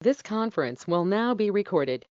This conference will now be recorded.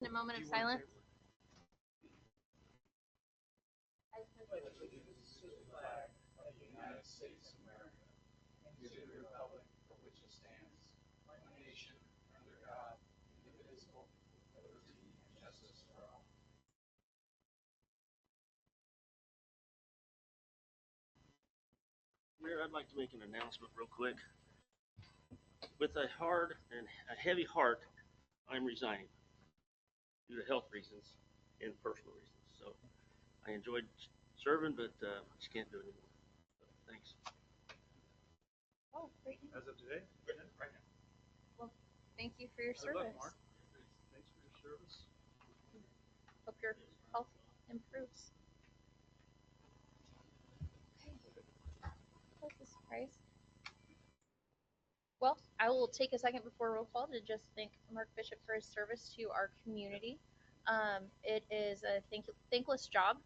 A moment of silence. Mayor, I'd like to make an announcement real quick. With a hard and a heavy heart, I'm resigning due to health reasons and personal reasons. So I enjoyed serving, but just can't do it anymore. So, thanks. Oh, great. As of today? Right now. Well, thank you for your Good luck, service. Mark. Thanks for your service. Hope your health improves. Okay. That's a surprise. Well, I will take a second before roll call to just thank Mark Bishop for his service to our community. It is a thankless job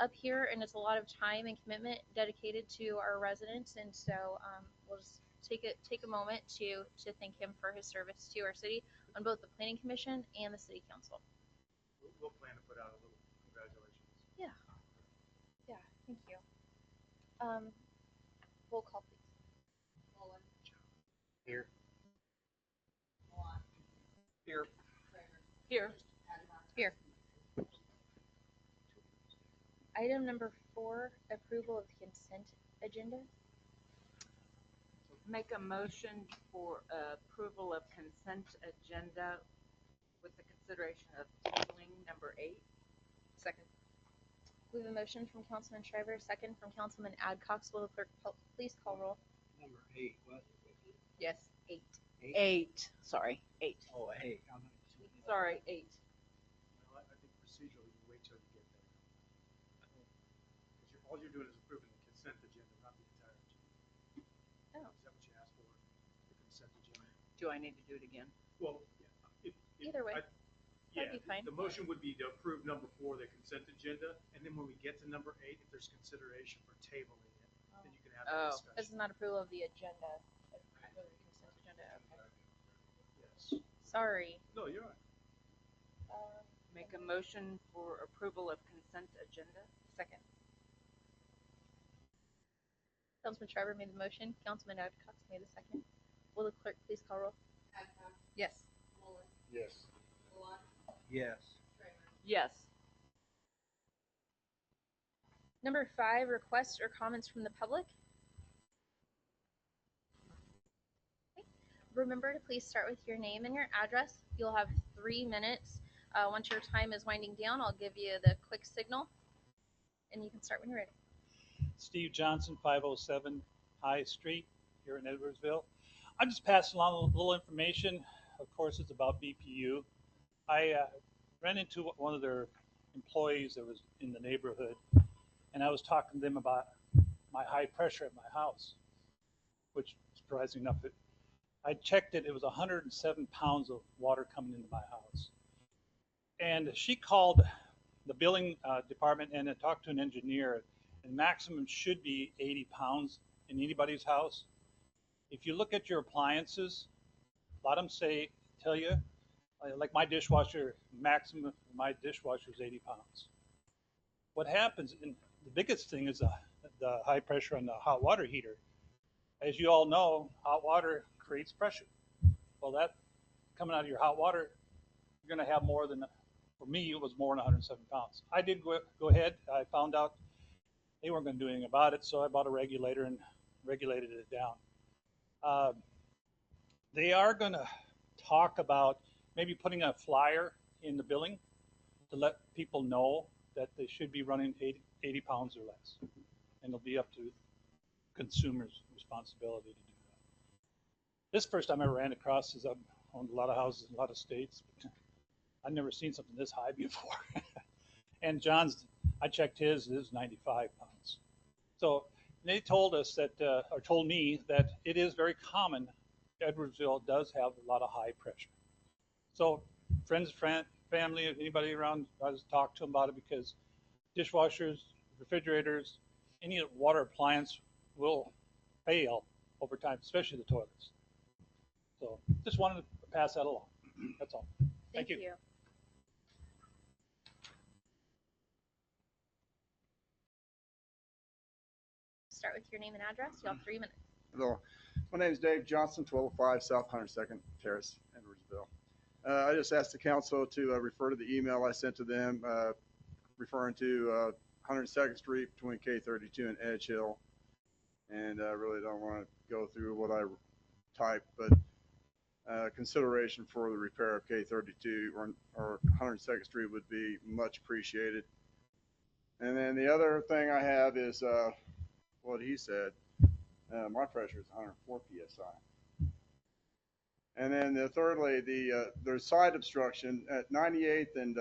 up here, and it's a lot of time and commitment dedicated to our residents. And so we'll just take a moment to thank him for his service to our city on both the Planning Commission and the City Council. We'll plan to put out a little congratulations. Yeah, thank you. Roll call, please. Here. Here. Here. Here. Item number 4, approval of the consent agenda. Make a motion for approval of consent agenda with the consideration of tabling number 8. Second. We have a motion from Councilman Shriver, second from Councilman Adcox. Will the clerk please call roll? Number 8, what? Yes, 8. 8? 8. Sorry, 8. Oh, 8. Sorry, 8. Well, I think procedurally you wait till you get there. Because all you're doing is approving the consent agenda, not the entire agenda. Oh. Is that what you asked for? The consent agenda? Do I need to do it again? Well, Either way. Yeah, That'd be fine. the motion would be to approve number 4, the consent agenda, and then when we get to number 8, if there's consideration for tabling it, then you can have that Oh. discussion. This is not approval of the agenda. Approval of the consent agenda. Okay. Yes. Sorry. No, you're right. Make a motion for approval of consent agenda. Second. Councilman Shriver made the motion. Councilman Adcox made the second. Will the clerk please call roll? Yes. Yes. Yes. Yes. Number 5, requests or comments from the public. Okay. Remember to please start with your name and your address. You'll have 3 minutes. Once your time is winding down, I'll give you the quick signal, and you can start when you're ready. Steve Johnson, 507 High Street here in Edwardsville. I'm just passing along a little information. Of course, it's about BPU. I ran into one of their employees that was in the neighborhood, and I was talking to them about my high pressure at my house, which, surprisingly enough, I checked it. It was 107 pounds of water coming into my house. And she called the billing department and talked to an engineer, and maximum should be 80 pounds in anybody's house. If you look at your appliances, a lot of them tell you, like my dishwasher, maximum of my dishwasher is 80 pounds. What happens, and the biggest thing is the high pressure on the hot water heater. As you all know, hot water creates pressure. Well, that coming out of your hot water, you're going to have more than, for me, it was more than 107 pounds. I did go ahead. I found out they weren't going to do anything about it, so I bought a regulator and regulated it down. They are going to talk about maybe putting a flyer in the billing to let people know that they should be running 80 pounds or less. And it'll be up to consumers' responsibility to do that. This first time I ever ran across is I've owned a lot of houses in a lot of states. But I've never seen something this high before. And John's, I checked his, it was 95 pounds. So they told us that, or told me that it is very common. Edwardsville does have a lot of high pressure. So friends, family, anybody around, I just talk to them about it because dishwashers, refrigerators, any water appliance will fail over time, especially the toilets. So just wanted to pass that along. That's all. Thank you. Start with your name and address. You have 3 minutes. Hello, my name is Dave Johnson, 1205 South 102nd Terrace, Edwardsville. I just asked the council to refer to the email I sent to them referring to 102nd Street between K32 and Edge Hill. And I really don't want to go through what I typed, but consideration for the repair of K32 or 102nd Street would be much appreciated. And then the other thing I have is what he said. My pressure is 104 psi. And then thirdly, there's side obstruction at 98th and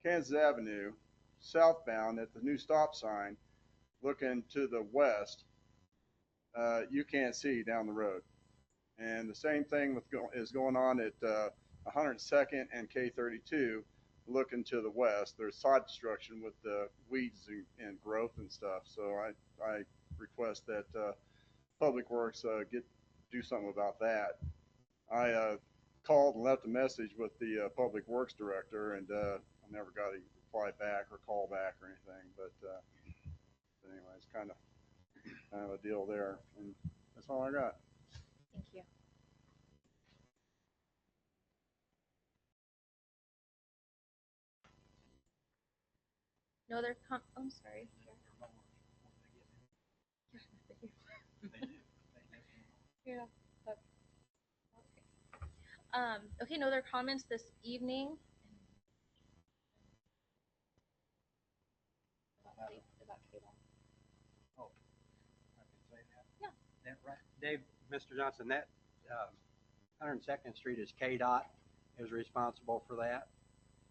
Kansas Avenue, southbound at the new stop sign, looking to the west. You can't see down the road. And the same thing is going on at 102nd and K32, looking to the west. There's side obstruction with the weeds and growth and stuff. So I request that Public Works do something about that. I called and left a message with the Public Works director, and I never got a reply back or call back or anything. But anyway, it's kind of a deal there, and that's all I got. Thank you. No other I'm sorry. Yeah. Okay, no other comments this evening. About cable. Oh, I can say that? Yeah. That right, Dave, Mr. Johnson, that 102nd Street is KDOT is responsible for that.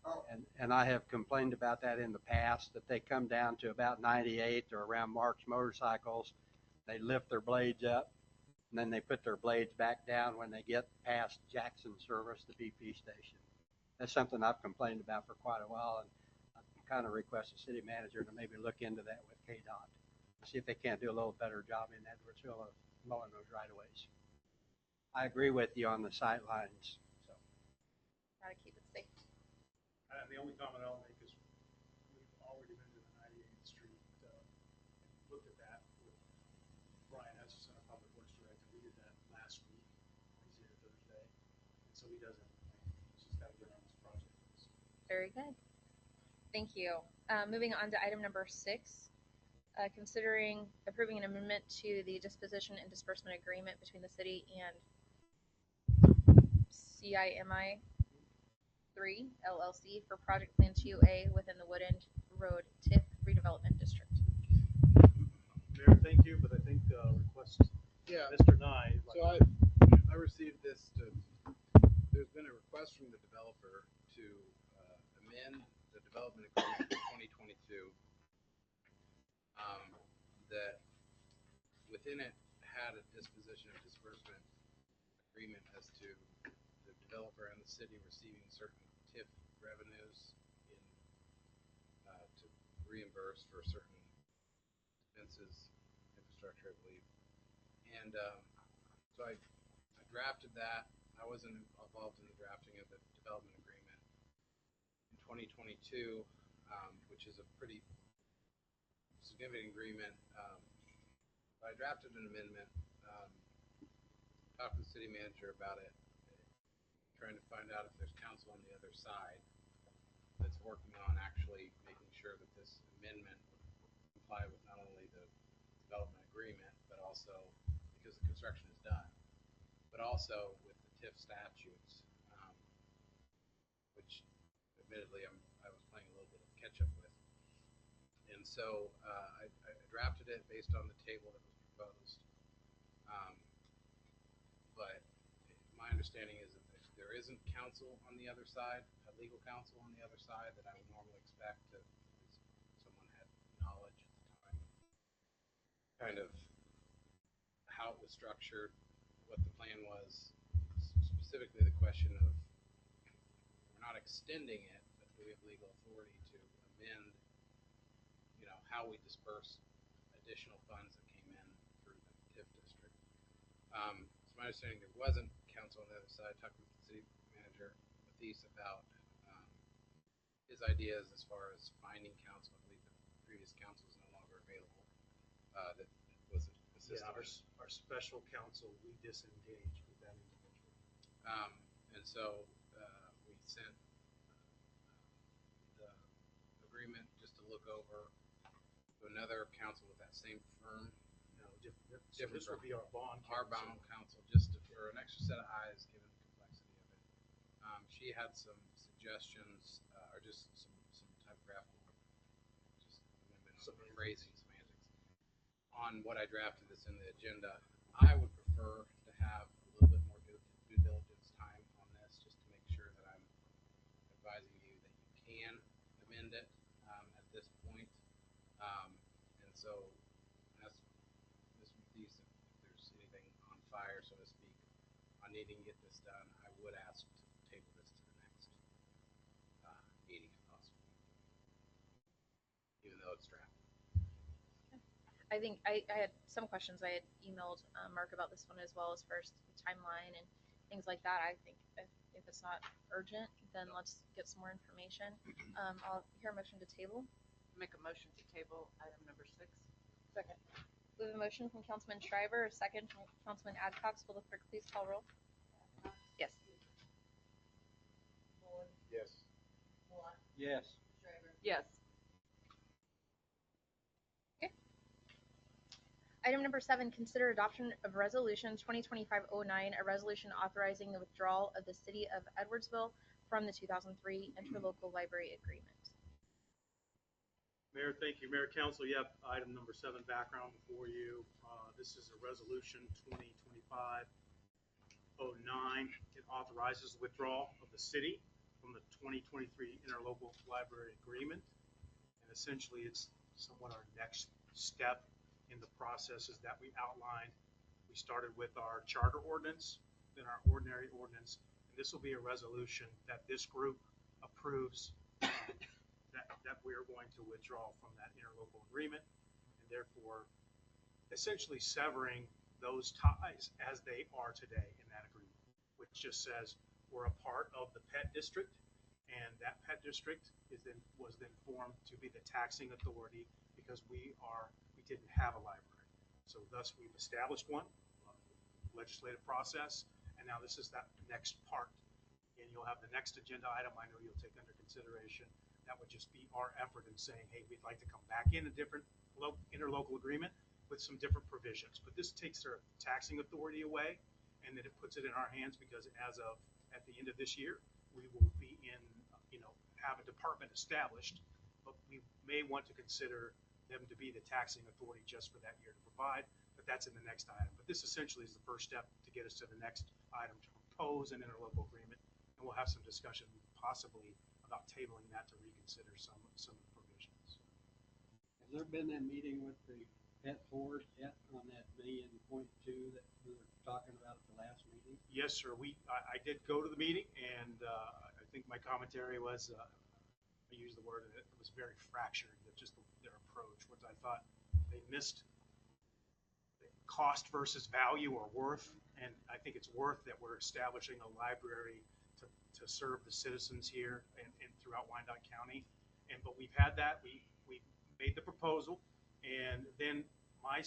Oh. And I have complained about that in the past, that they come down to about 98 or around Mark's motorcycles. They lift their blades up, and then they put their blades back down when they get past Jackson Service, the BP station. That's something I've complained about for quite a while, and I kind of request the city manager to maybe look into that with KDOT, see if they can't do a little better job in Edwardsville of mowing those right-of-ways. I agree with you on the sight lines. So. Gotta keep it safe. The only comment I'll make is we've already been to the 98th Street and looked at that with Brian Hutchison, our Public Works Director. We did that last week, Wednesday or Thursday. And so he doesn't, he's just got to get on this project. Very good. Thank you. Moving on to item number 6, considering approving an amendment to the disposition and disbursement agreement between the city and CIMI 3 LLC for Project Plan 2A within the Woodend Road TIF redevelopment district. Mayor, thank you, but I think request Yeah, Mr. Nye. so I received this there's been a request from the developer to amend the development agreement for 2022 that within it had a disposition and disbursement agreement as to the developer and the city receiving certain TIF revenues to reimburse for certain expenses, infrastructure, I believe. And so I drafted that. I wasn't involved in the drafting of the development agreement in 2022, which is a pretty significant agreement. I drafted an amendment talked to the city manager about it, trying to find out if there's council on the other side that's working on actually making sure that this amendment would comply with not only the development agreement, but also because the construction is done, but also with the TIF statutes, which admittedly I was playing a little bit of catch up with. And so I drafted it based on the table that was proposed. But my understanding is that if there isn't counsel on the other side, a legal counsel on the other side that I would normally expect to, someone had knowledge at the time, kind of how it was structured, what the plan was, specifically the question of we're not extending it, but do we have legal authority to amend, how we disperse additional funds that came in through the TIF district. It's my understanding there wasn't counsel on the other side. I talked with the city manager, Mathias, about his ideas as far as finding counsel. I believe the previous counsel is no longer available. That was assisting. Yeah, our special counsel, we disengaged with that individual. And so we sent the agreement just to look over to another counsel with that same firm. No, so this would be our bond counsel. Our bond counsel, just for an extra set of eyes, given the complexity of it. She had some suggestions, or just some typographical, just amendment on phrasing, semantics, on what I drafted this in the agenda. I would prefer to have a little bit more due diligence time on this, just to make sure that I'm advising you that you can amend it at this point. And so, as Ms. Mathias, if there's anything on fire, so to speak, on needing to get this done, I would ask to table this to the next meeting if possible, even though it's drafted. I think I had some questions. I had emailed Mark about this one as well, as far as the timeline and things like that. I think if it's not urgent, then let's get some more information. I'll hear a motion to table. Make a motion to table item number 6. Second. We have a motion from Councilman Shriver, a second from Councilman Adcox. Will the clerk please call roll? Yes. Yes. Yes. Yes. Item number 7, consider adoption of resolution 2025-09, a resolution authorizing the withdrawal of the city of Edwardsville from the 2003 interlocal library agreement. Mayor, thank you. Mayor, Council, you have item number 7 background before you. This is a resolution 2025-09. It authorizes the withdrawal of the city from the 2023 interlocal library agreement. And essentially, it's somewhat our next step in the processes that we outlined. We started with our charter ordinance, then our ordinary ordinance, and this will be a resolution that this group approves that we are going to withdraw from that interlocal agreement, and therefore essentially severing those ties as they are today in that agreement, which just says we're a part of the PET district, and that PET district was then formed to be the taxing authority because we didn't have a library. So thus we've established one, legislative process, and now this is that next part. And you'll have the next agenda item I know you'll take under consideration. That would just be our effort in saying, hey, we'd like to come back in a different interlocal agreement with some different provisions. But this takes their taxing authority away, and then it puts it in our hands because as of at the end of this year, we will be in, have a department established, but we may want to consider them to be the taxing authority just for that year to provide, but that's in the next item. But this essentially is the first step to get us to the next item, to propose an interlocal agreement, and we'll have some discussion possibly about tabling that to reconsider some of the provisions. Has there been that meeting with the pet board yet on that $1.2 million that we were talking about at the last meeting? Yes, sir. I did go to the meeting, and I think my commentary was, I used the word, it was very fractured, that just their approach, which I thought they missed cost versus value or worth. And I think it's worth that we're establishing a library to serve the citizens here and throughout Wyandotte County. But we've had that. We made the proposal, and then my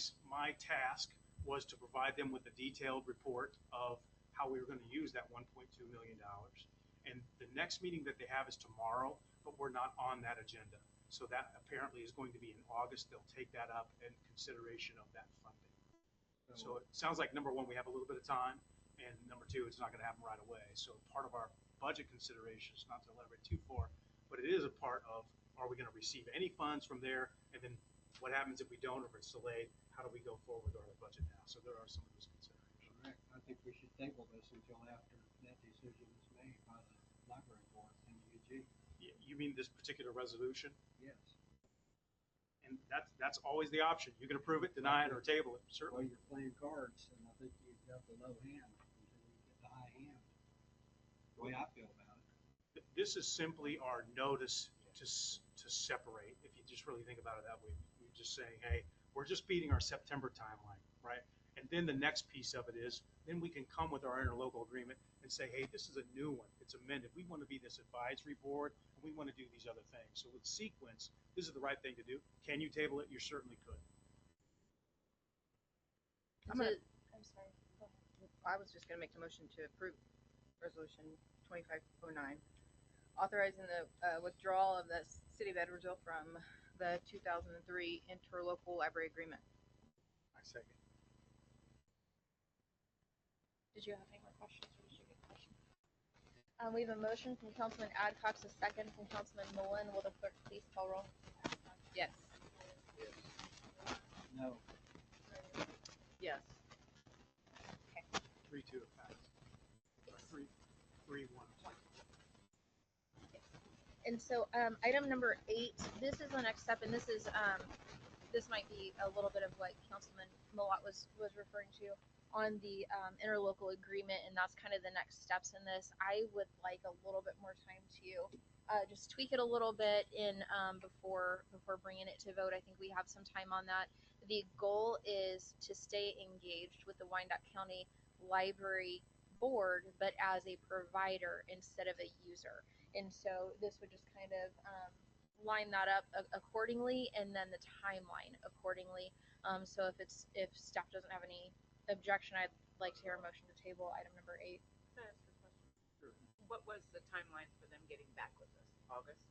task was to provide them with a detailed report of how we were going to use that $1.2 million. And the next meeting that they have is tomorrow, but we're not on that agenda. So that apparently is going to be in August. They'll take that up in consideration of that funding. So it sounds like, number one, we have a little bit of time, and number two, it's not going to happen right away. So part of our budget considerations, not to elaborate too far, but it is a part of, are we going to receive any funds from there? And then what happens if we don't, or if it's delayed? How do we go forward with our budget now? So there are some of those considerations. Correct. I think we should table this until after that decision is made by the library board and the UG. You mean this particular resolution? Yes. And that's always the option. You can approve it, deny it, or table it, Well, certainly. you're playing cards, and I think you've got the low hand until you get the high hand. The way I feel about it. This is simply our notice to separate. If you just really think about it that way, we're just saying, hey, we're just beating our September timeline, right? And then the next piece of it is, then we can come with our interlocal agreement and say, hey, this is a new one. It's amended. We want to be this advisory board, and we want to do these other things. So with sequence, this is the right thing to do. Can you table it? You certainly could. I'm sorry. Go ahead. I was just gonna make the motion to approve resolution 2509, authorizing the withdrawal of the city of Edwardsville from the 2003 interlocal library agreement. I second. Did you have any more questions, or did you get questions? We have a motion from Councilman Adcox, a second from Councilman Mullen. Will the clerk please call roll? Yes. No. Yes. 3-2 effect. 3-1. And so, item number 8, this is the next step, and this is, this might be a little bit of what Councilman Malott was referring to on the interlocal agreement, and that's kind of the next steps in this. I would like a little bit more time to just tweak it a little bit in before bringing it to vote. I think we have some time on that. The goal is to stay engaged with the Wyandotte County Library Board, but as a provider instead of a user. And so this would just kind of line that up accordingly, and then the timeline accordingly. So if staff doesn't have any objection, I'd like to hear a motion to table item number 8. Can I ask a question? What was the timeline for them getting back with us? August?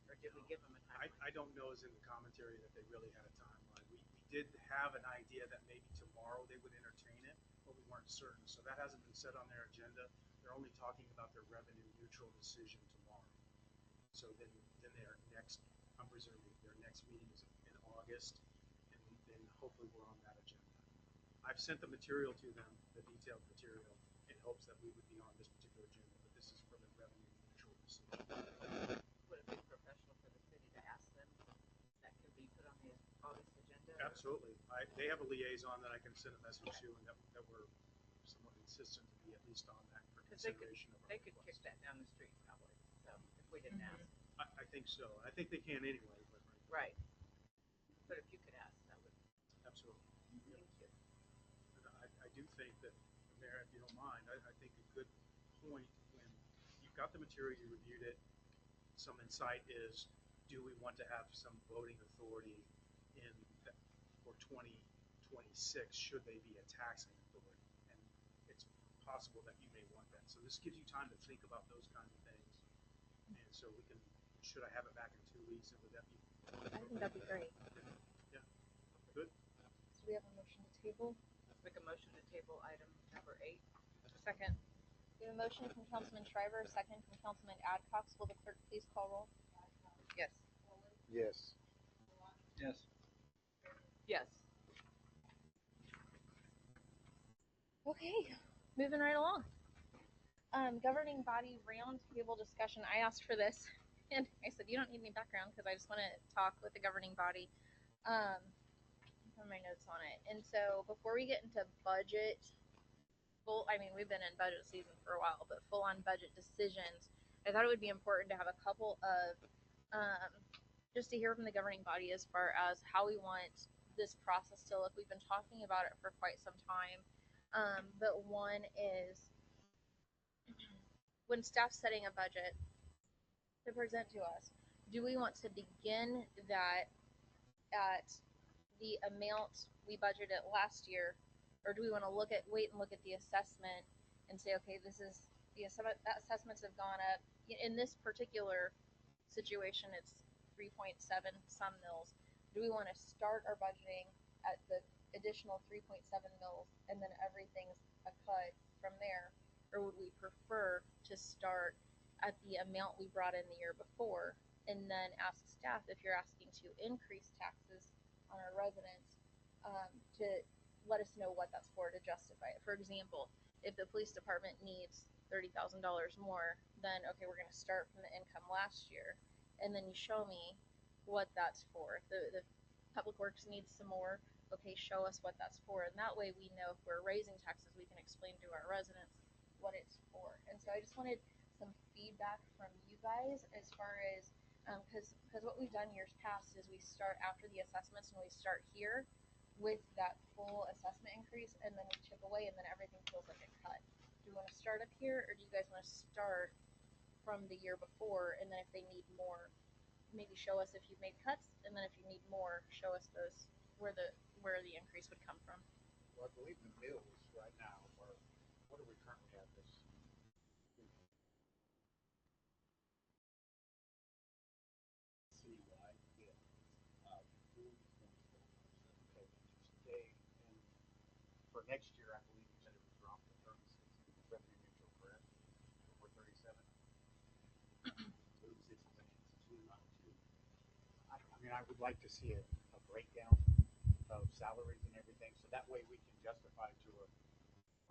Or did we give them a timeline? I don't know is in the commentary that they really had a timeline. We did have an idea that maybe tomorrow they would entertain it, but we weren't certain. So that hasn't been set on their agenda. They're only talking about their revenue neutral decision tomorrow. So then their next, I'm presuming their next meeting is in August, and then hopefully we're on that agenda. I've sent the material to them, the detailed material, in hopes that we would be on this particular agenda, but this is for the revenue neutral decision. Would it be professional for the city to ask them that could be put on the August agenda? Absolutely. They have a liaison that I can send a message to, and that we're somewhat insistent to be at least on that for Because consideration of our they could kick request. that down the street probably, so if we didn't ask. I think so. I think they can anyway, but Right. But if you could ask, that would, absolutely. thank you. And I do think that, Mayor, if you don't mind, I think a good point when you've got the material, you reviewed it, some insight is, do we want to have some voting authority in for 2026? Should they be a taxing authority? And it's possible that you may want that. So this gives you time to think about those kinds of things. And so we can, should I have it back in 2 weeks? And would that be? I think that'd be great. Yeah. Good. So we have a motion to table. Let's make a motion to table item number 8. Second. We have a motion from Councilman Shriver, a second from Councilman Adcox. Will the clerk please call roll? Yes. Yes. Yes. Yes. Okay, moving right along. Governing body roundtable discussion. I asked for this, and I said you don't need any background because I just want to talk with the governing body. Have my notes on it. And so before we get into budget, we've been in budget season for a while, but full on budget decisions, I thought it would be important to have a couple of just to hear from the governing body as far as how we want this process to look. We've been talking about it for quite some time. But one is when staff's setting a budget to present to us, do we want to begin that at the amount we budgeted last year Or do we want to wait and look at the assessment and say, okay, this is, some assessments have gone up. In this particular situation, it's 3.7 some mills. Do we want to start our budgeting at the additional 3.7 mills and then everything's a cut from there? Or would we prefer to start at the amount we brought in the year before and then ask staff, if you're asking to increase taxes on our residents, to let us know what that's for, to justify it. For example, if the police department needs $30,000 more, then okay, we're going to start from the income last year, and then you show me what that's for. If the public works needs some more, okay, show us what that's for, and that way we know if we're raising taxes, we can explain to our residents what it's for. And so I just wanted some feedback from you guys as far as, because what we've done years past is we start after the assessments and we start here with that full assessment increase, and then we chip away, and then everything feels like a cut. Do we want to start up here, or do you guys want to start from the year before, and then if they need more, maybe show us if you've made cuts, and then if you need more, show us those where the increase would come from? Well, I believe the mills right now are, what are we currently at this? Citywide, yeah. Food, okay, today, and for next year, I believe you said it would drop to 36, revenue neutral, correct? Or 37? 36 is like it's two, not two. I mean, I would like to see a breakdown of salaries and everything, so that way we can justify to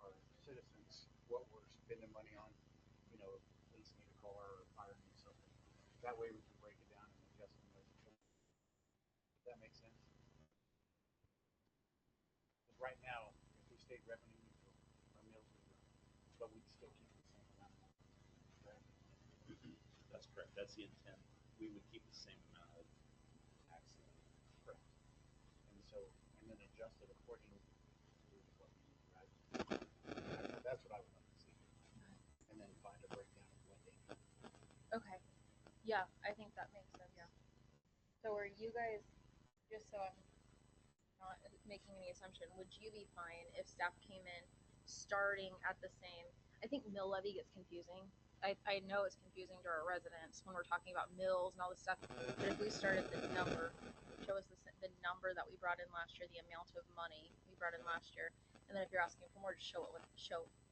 our citizens what we're spending money on. You know, if police need a car or fire needs something. That way we can break it down and adjust them. Does that make sense? Because right now, if we stayed revenue neutral, our mills would run, but we'd still keep the same amount of money. Correct? That's correct. That's the intent. We would keep the same amount of tax. Correct. And so, and then adjust it according to what we need, right? That's what I would like to see. And then find a breakdown of what they need. Okay. Yeah, I think that makes sense. Yeah. So are you guys, just so I'm not making any assumption, would you be fine if staff came in starting at the same? I think mill levy gets confusing. I know it's confusing to our residents when we're talking about mills and all this stuff. But if we started the number, show us the number that we brought in last year, the amount of money we brought in last year, and then if you're asking for more, just show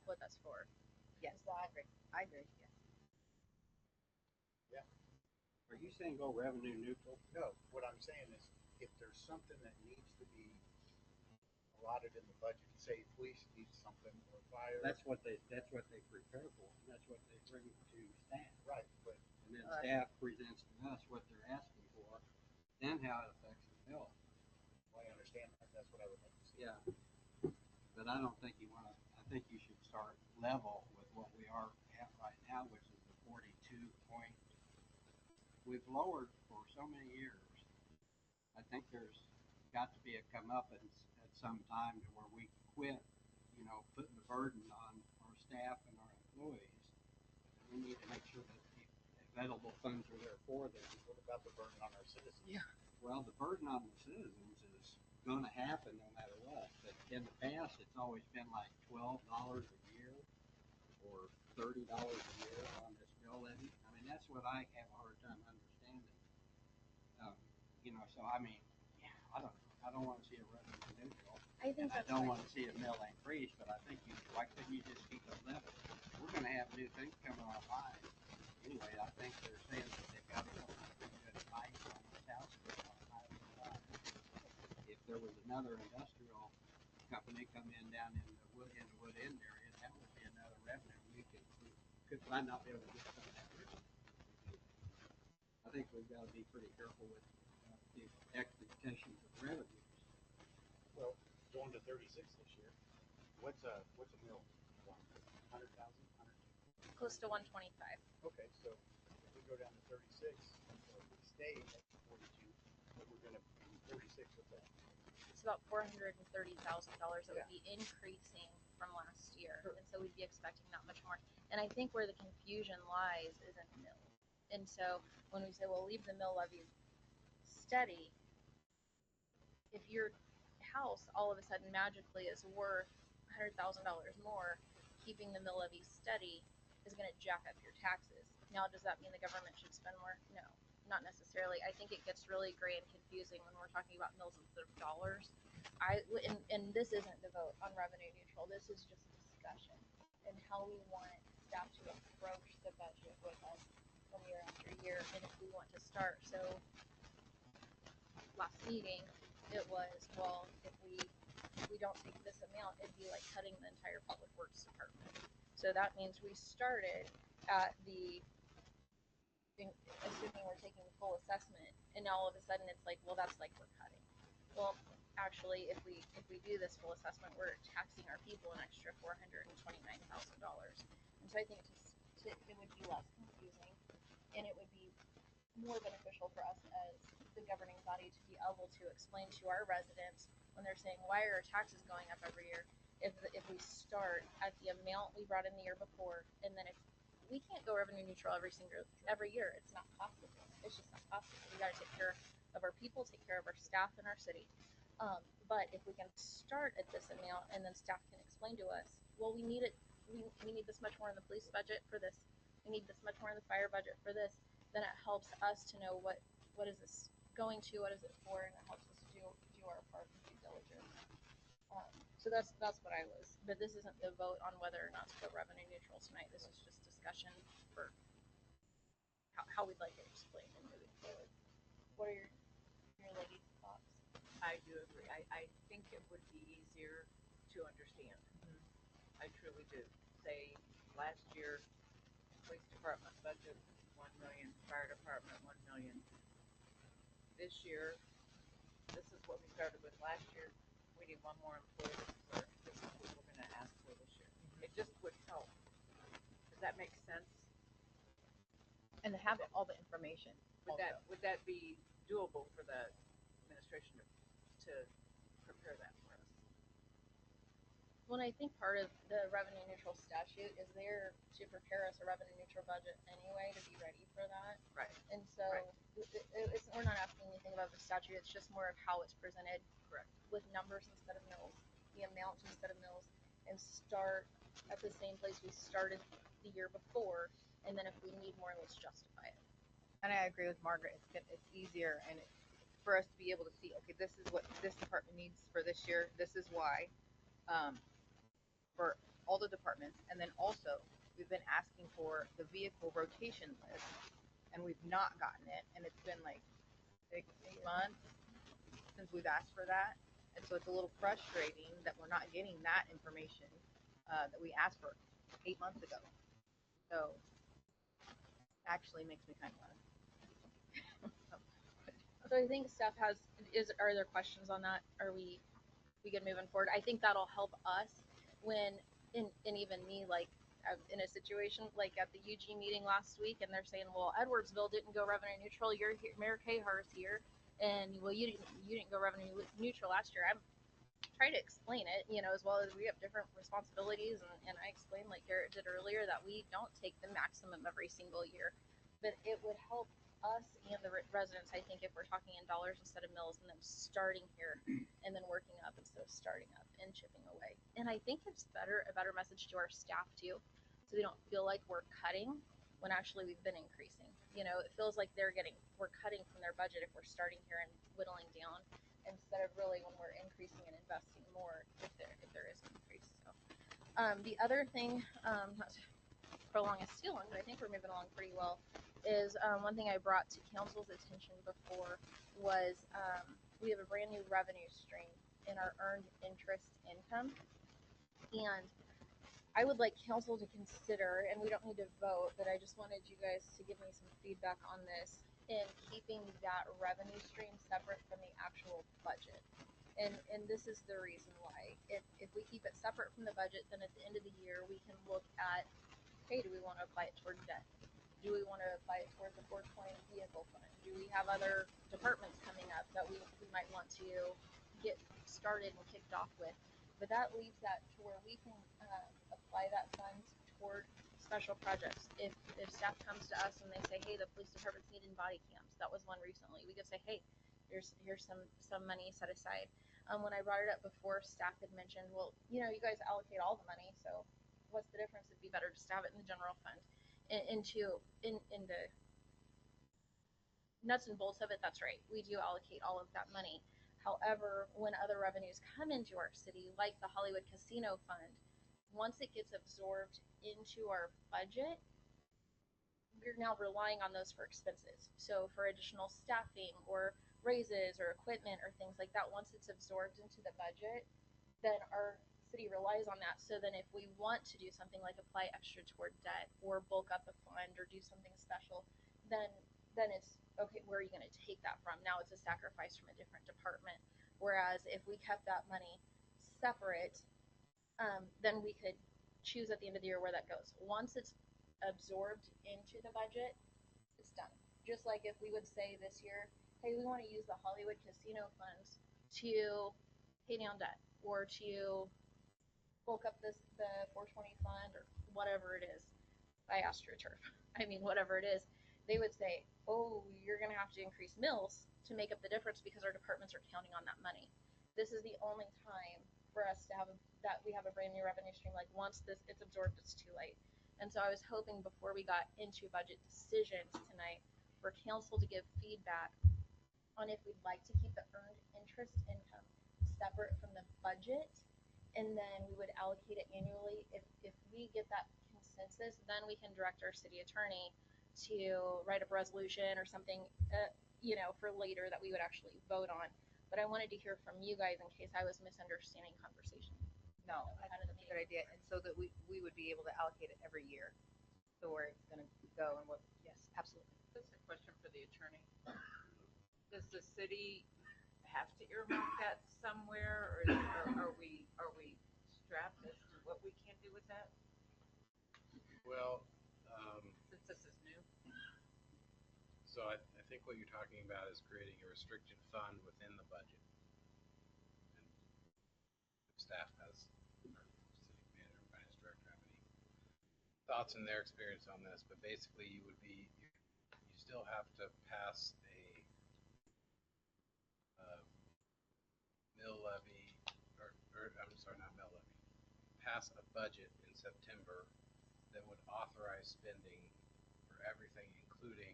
what that's for. Yes, I agree. I agree, yes. Yeah. Are you saying go revenue neutral? No, what I'm saying is if there's something that needs to be allotted in the budget, say police needs something or fire. That's what they prepare for, and that's what they bring to staff. Right, but And then staff presents to us what they're asking for and how it affects the bill. I understand that. That's what I would like to see. Yeah. But I don't think I think you should start level with what we are at right now, which is the 42 point. We've lowered for so many years. I think there's got to be a comeuppance at some time to where we quit, putting the burden on our staff and our employees. We need to make sure that the available funds are there for them. What about the burden on our citizens? Yeah. Well, the burden on the citizens is going to happen no matter what. But in the past, it's always been like $12 a year or $30 a year on this mill levy. I mean, that's what I have a hard time understanding. So I mean, yeah, I don't want to see a revenue neutral. I think I don't want to see a mill increase, but I think why couldn't you just keep it level? We're going to have new things coming online. Anyway, I think they're saying that they've got a couple of pretty good bites on this house on Highway 5. If there was another industrial company come in down in the wood end area, that would be another revenue we might not be able to get some of that revenue. I think we've got to be pretty careful with the expectations of revenues. Well, going to 36 this year. What's a mill? 100,000? Close to 125. Okay, so if we go down to 36, or if we stay at 42, then we're going to be 36 with that. It's about $430,000 that would be increasing from last year, and so we'd be expecting not much more. And I think where the confusion lies is in mills. And so when we say, well, leave the mill levy steady, if you're house all of a sudden magically is worth $100,000 more, keeping the mill levy steady is going to jack up your taxes. Now, does that mean the government should spend more? No, not necessarily. I think it gets really gray and confusing when we're talking about mills instead of dollars. And this isn't the vote on revenue neutral. This is just discussion and how we want staff to approach the budget with us from year after year, and if we want to start. So last meeting, it was, well, if we don't take this amount, it'd be like cutting the entire public works department. So that means we started at assuming we're taking the full assessment, and now all of a sudden it's like, well, that's like we're cutting. Well, actually, if we do this full assessment, we're taxing our people an extra $429,000. And so I think it would be less confusing, and it would be more beneficial for us as the governing body to be able to explain to our residents when they're saying, why are our taxes going up every year? If we start at the amount we brought in the year before, and then if we can't go revenue neutral every year, it's not possible. It's just not possible. We got to take care of our people, take care of our staff in our city. But if we can start at this amount, and then staff can explain to us, well, we need it. We need this much more in the police budget for this. We need this much more in the fire budget for this. Then it helps us to know what is this going to, what is it for, and it helps us do our part of due diligence. So that's what I was. But this isn't the vote on whether or not to go revenue neutral tonight. This is just discussion for how we'd like it explained and moving forward. What are your ladies' thoughts? I do agree. I think it would be easier to understand. I truly do. Say last year, police department budget 1 million, fire department 1 million. This year, this is what we started with last year. We need one more employee. This is what we're going to ask for this year. It just would help. Does that make sense? And to have all the information. Would that be doable for the administration to prepare that for us? Well, I think part of the revenue neutral statute is there to prepare us a revenue neutral budget anyway, to be ready for that. Right. And so we're not asking anything about the statute. It's just more of how it's presented. Correct. With numbers instead of mills, the amount instead of mills, and start at the same place we started the year before. And then if we need more, let's justify it. And I agree with Margaret. It's easier and for us to be able to see, okay, this is what this department needs for this year. This is why. For all the departments, and then also we've been asking for the vehicle rotation list, and we've not gotten it, and it's been like 6-8 months since we've asked for that, and so it's a little frustrating that we're not getting that information that we asked for 8 months ago. So actually makes me kind of laugh. So I think staff are there questions on that? Are we good moving forward? I think that'll help us when, and even me, like in a situation like at the UG meeting last week, and they're saying, well, Edwardsville didn't go revenue neutral. You're here, Mayor Cahar's here, and well, you didn't go revenue neutral last year. I'm trying to explain it, as well as we have different responsibilities, and I explained, like Garrett did earlier, that we don't take the maximum every single year, but it would help us and the residents, I think, if we're talking in dollars instead of mills, and then starting here and then working up instead of starting up and chipping away. And I think it's a better message to our staff too, so they don't feel like we're cutting when actually we've been increasing. It feels like we're cutting from their budget if we're starting here and whittling down, instead of really when we're increasing and investing more if there is an increase. So the other thing, not to prolong us too long, but I think we're moving along pretty well, is one thing I brought to council's attention before was we have a brand new revenue stream in our earned interest income, and I would like council to consider, and we don't need to vote, but I just wanted you guys to give me some feedback on this, in keeping that revenue stream separate from the actual budget. And this is the reason why. If we keep it separate from the budget, then at the end of the year we can look at, hey, do we want to apply it toward debt? Do we want to apply it toward the 420 vehicle fund? Do we have other departments coming up that we might want to get started and kicked off with? But that leaves that to where we can apply that funds toward special projects. If staff comes to us and they say, hey, the police department's needing body cams, that was one recently, we could say, hey, here's some money set aside. When I brought it up before, staff had mentioned, well, you guys allocate all the money, so what's the difference? It'd be better just to have it in the general fund. In the nuts and bolts of it, that's right. We do allocate all of that money. However, when other revenues come into our city, like the Hollywood Casino Fund, once it gets absorbed into our budget, we're now relying on those for expenses. So for additional staffing or raises or equipment or things like that, once it's absorbed into the budget, then our city relies on that. So then if we want to do something like apply extra toward debt or bulk up a fund or do something special, then it's okay, where are you going to take that from? Now it's a sacrifice from a different department. Whereas if we kept that money separate, then we could choose at the end of the year where that goes. Once it's absorbed into the budget, it's done. Just like if we would say this year, hey, we want to use the Hollywood Casino funds to pay down debt or to bulk up the 420 fund or whatever it is by AstroTurf. I mean, whatever it is, they would say, oh, you're going to have to increase mills to make up the difference because our departments are counting on that money. This is the only time for us to have that we have a brand new revenue stream. Like once it's absorbed, it's too late. And so I was hoping before we got into budget decisions tonight for council to give feedback on if we'd like to keep the earned interest income separate from the budget, and then we would allocate it annually. If we get that consensus, then we can direct our city attorney to write up a resolution or something, for later that we would actually vote on. But I wanted to hear from you guys in case I was misunderstanding conversation. No, I think that's a good idea, and so that we would be able to allocate it every year, so where it's gonna go and what, yes, absolutely. This is a question for the attorney. Does the city have to earmark that somewhere, or are we strapped as to what we can do with that, Well, since this is new? so I think what you're talking about is creating a restricted fund within the budget. And if staff has, or city manager, finance director have any thoughts in their experience on this, but basically you still have to pass a mill levy, or I'm sorry, not mill levy, pass a budget in September that would authorize spending for everything, including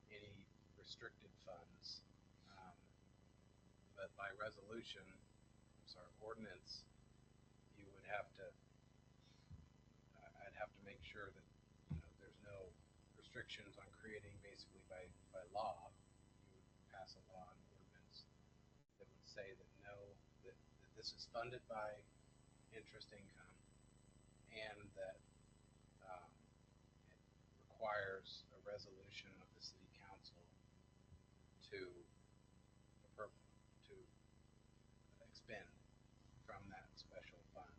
any restricted funds. But by resolution, ordinance, you would have to, I'd have to make sure that there's no restrictions on creating basically by law. You would pass a law and ordinance that would say that that this is funded by interest income, and that it requires a resolution of the city council to expend from that special fund.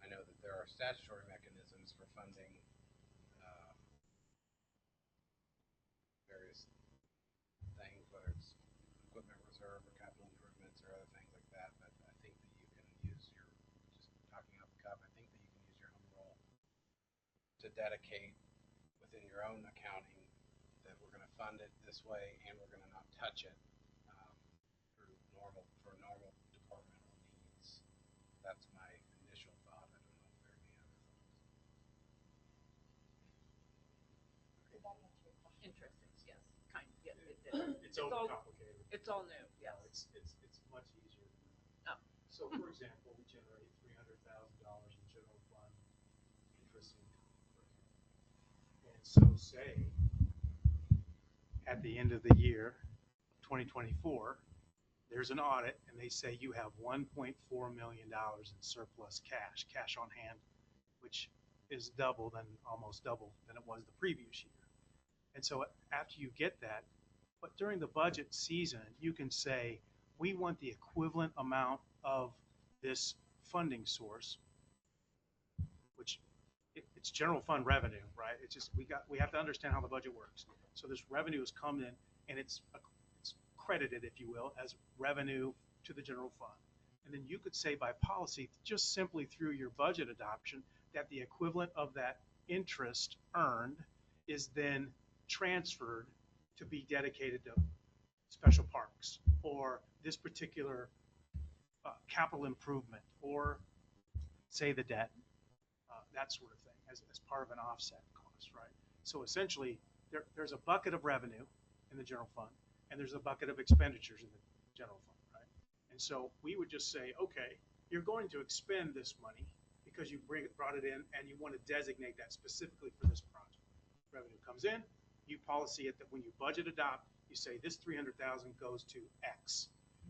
I know that there are statutory mechanisms for funding various things, whether it's equipment reserve or capital improvements or other things like that, but I think that you can use just talking off the cuff, I think that you can use your own role to dedicate within your own accounting that we're going to fund it this way and we're going to not touch it for normal departmental needs. That's my initial thought. I don't know if there are any other thoughts. Did that answer your question? Interesting, yes, kind of, yeah, it did. It's overcomplicated. It's all new, yes. No, it's much easier than that. Oh. So for example, we generate $300,000 in general fund interest income, for example. And so say at the end of the year, 2024, there's an audit and they say you have $1.4 million in surplus cash on hand, which is almost double than it was the previous year. And so after you get that, but during the budget season, you can say, we want the equivalent amount of this funding source, which it's general fund revenue, right? It's just, we have to understand how the budget works. So this revenue has come in and it's credited, if you will, as revenue to the general fund. And then you could say by policy, just simply through your budget adoption, that the equivalent of that interest earned is then transferred to be dedicated to special parks or this particular capital improvement or say the debt, that sort of thing as part of an offset cost, right? So essentially, there's a bucket of revenue in the general fund and there's a bucket of expenditures in the general fund, right? And so we would just say, okay, you're going to expend this money because you brought it in and you want to designate that specifically for this project. Revenue comes in, you policy it that when you budget adopt, you say this 300,000 goes to X,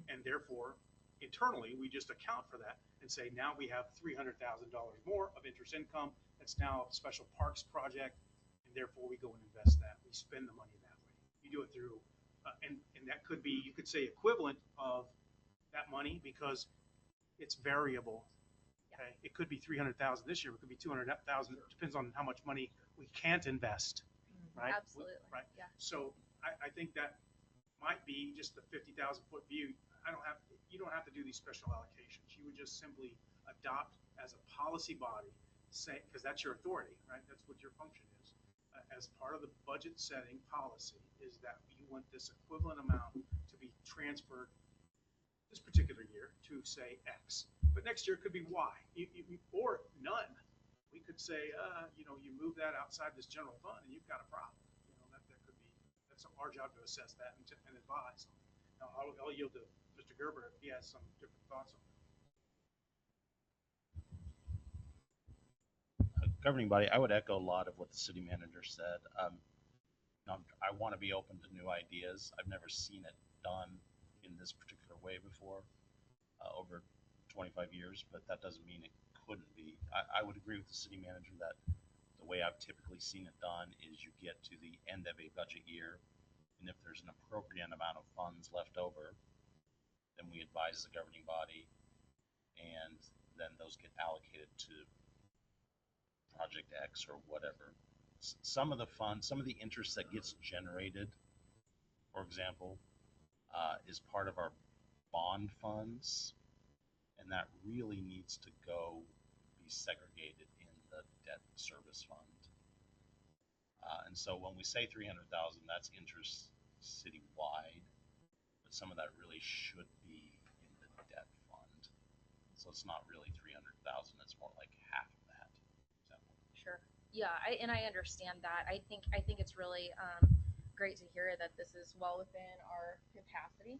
and therefore internally we just account for that and say now we have $300,000 more of interest income. That's now a special parks project, and therefore we go and invest that. We spend the money that way. You do it through, and that could be, you could say equivalent of that money because it's variable. Okay, it could be 300,000 this year. It could be 200,000. It depends on how much money we can't invest, right? Absolutely. Right. Yeah. So I think that might be just the 50,000 foot view. You don't have to do these special allocations. You would just simply adopt as a policy body, say, because that's your authority, right? That's what your function is. As part of the budget setting policy is that you want this equivalent amount to be transferred this particular year to say X, but next year it could be Y, or none. We could say, you move that outside this general fund and you've got a problem. That could be, that's our job to assess that and advise. Now, I'll yield to Mr. Gerber if he has some different thoughts on that. Governing body, I would echo a lot of what the city manager said. I want to be open to new ideas. I've never seen it done in this particular way before over 25 years, but that doesn't mean it couldn't be. I would agree with the city manager that the way I've typically seen it done is you get to the end of a budget year, and if there's an appropriate amount of funds left over, then we advise the governing body, and then those get allocated to Project X or whatever. Some of the funds, some of the interest that gets generated, for example, is part of our bond funds, and that really needs to go be segregated in the debt service fund. And so when we say 300,000, that's interest citywide, but some of that really should be in the debt fund. So it's not really 300,000; it's more like half of that. Sure. Yeah, I understand that. I think it's really great to hear that this is well within our capacity,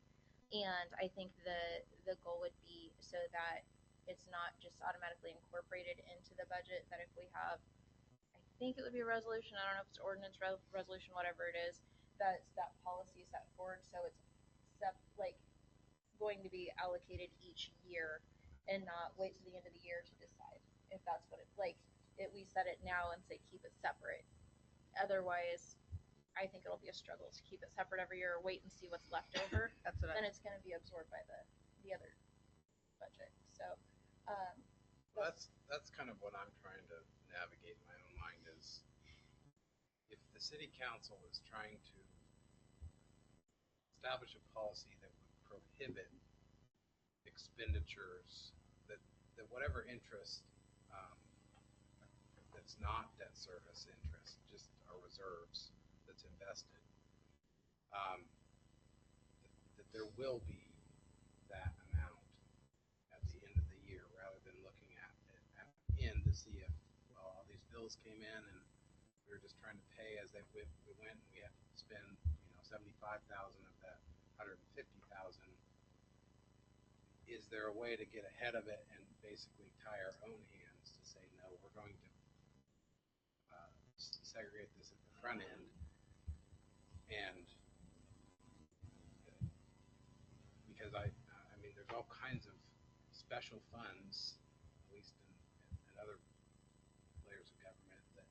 and I think the goal would be so that it's not just automatically incorporated into the budget. That if we have, I think it would be a resolution. I don't know if it's ordinance, resolution, whatever it is. That policy set forward, so it's going to be allocated each year, and not wait to the end of the year to decide if that's what it's like. We set it now and say keep it separate. Otherwise, I think it'll be a struggle to keep it separate every year or wait and see what's left over. That's what then it's going to be absorbed by the other budget. So that's kind of what I'm trying to navigate in my own mind is if the city council is trying to establish a policy that would prohibit expenditures that whatever interest that's not debt service interest, just our reserves that's invested, that there will be that amount at the end of the year rather than looking at it at the end to see if, well, all these bills came in and we were just trying to pay as we went and we had to spend 75,000 of that 150,000. Is there a way to get ahead of it and basically tie our own hands to say, no, we're going to segregate this at the front end, and because I mean, there's all kinds of special funds, at least in other layers of government, that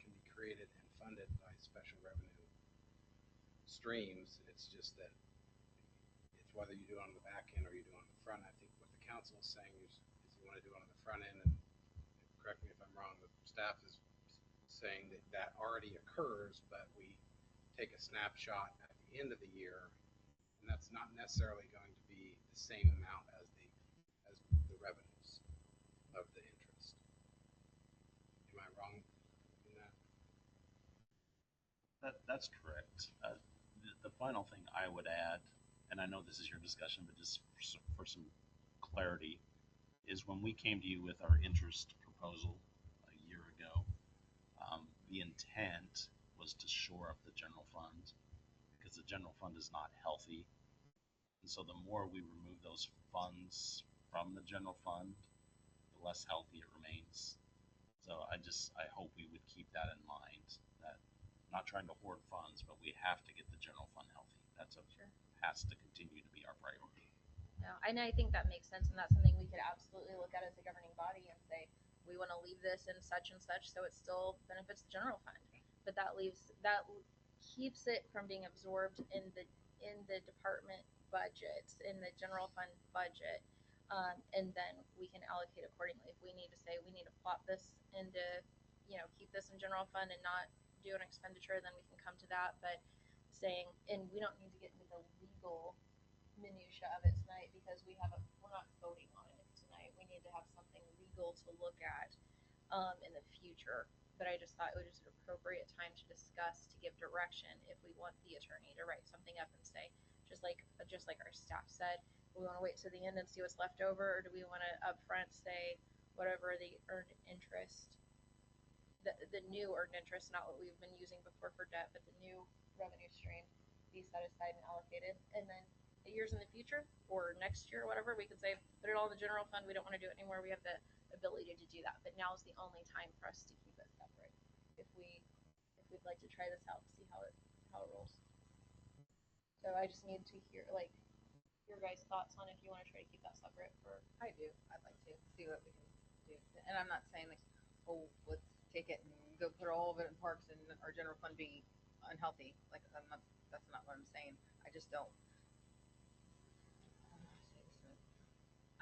can be created and funded by special revenue streams. It's just that it's whether you do it on the back end or you do it on the front. I think what the council is saying is you want to do it on the front end, and correct me if I'm wrong, the staff is saying that already occurs, but we take a snapshot at the end of the year, and that's not necessarily going to be the same amount as the revenues of the interest. Am I wrong in that? That's correct. the final thing I would add, and I know this is your discussion, but just for some clarity, is when we came to you with our interest proposal a year ago, the intent was to shore up the general fund because the general fund is not healthy. And so the more we remove those funds from the general fund, the less healthy it remains. So I hope we would keep that in mind, that I'm not trying to hoard funds, but we have to get the general fund healthy. Sure. Has to continue to be our priority. Yeah, and I think that makes sense, and that's something we could absolutely look at as a governing body and say, we want to leave this in such and such so it still benefits the general fund. But that keeps it from being absorbed in the department budgets, in the general fund budget. And then we can allocate accordingly. If we need to say we need to plot this into, keep this in general fund and not do an expenditure, then we can come to that. But saying, and we don't need to get into the legal minutia of it tonight because we're not voting on it tonight. We need to have something legal to look at in the future. But I just thought it was an appropriate time to discuss, to give direction if we want the attorney to write something up and say, just like our staff said, do we want to wait to the end and see what's left over, or do we want to upfront say whatever the earned interest, the new earned interest, not what we've been using before for debt, but the new revenue stream, be set aside and allocated, and then years in the future or next year or whatever, we can say put it all in the general fund. We don't want to do it anymore. We have the ability to do that, but now is the only time for us to keep it separate. If we'd like to try this out, see how it rolls. So I just need to hear your guys' thoughts on if you want to try to keep that separate for. I do. I'd like to see what we can do. And I'm not saying like, oh, let's take it and go put all of it in parks and our general fund be unhealthy. Like that's not what I'm saying. I just don't.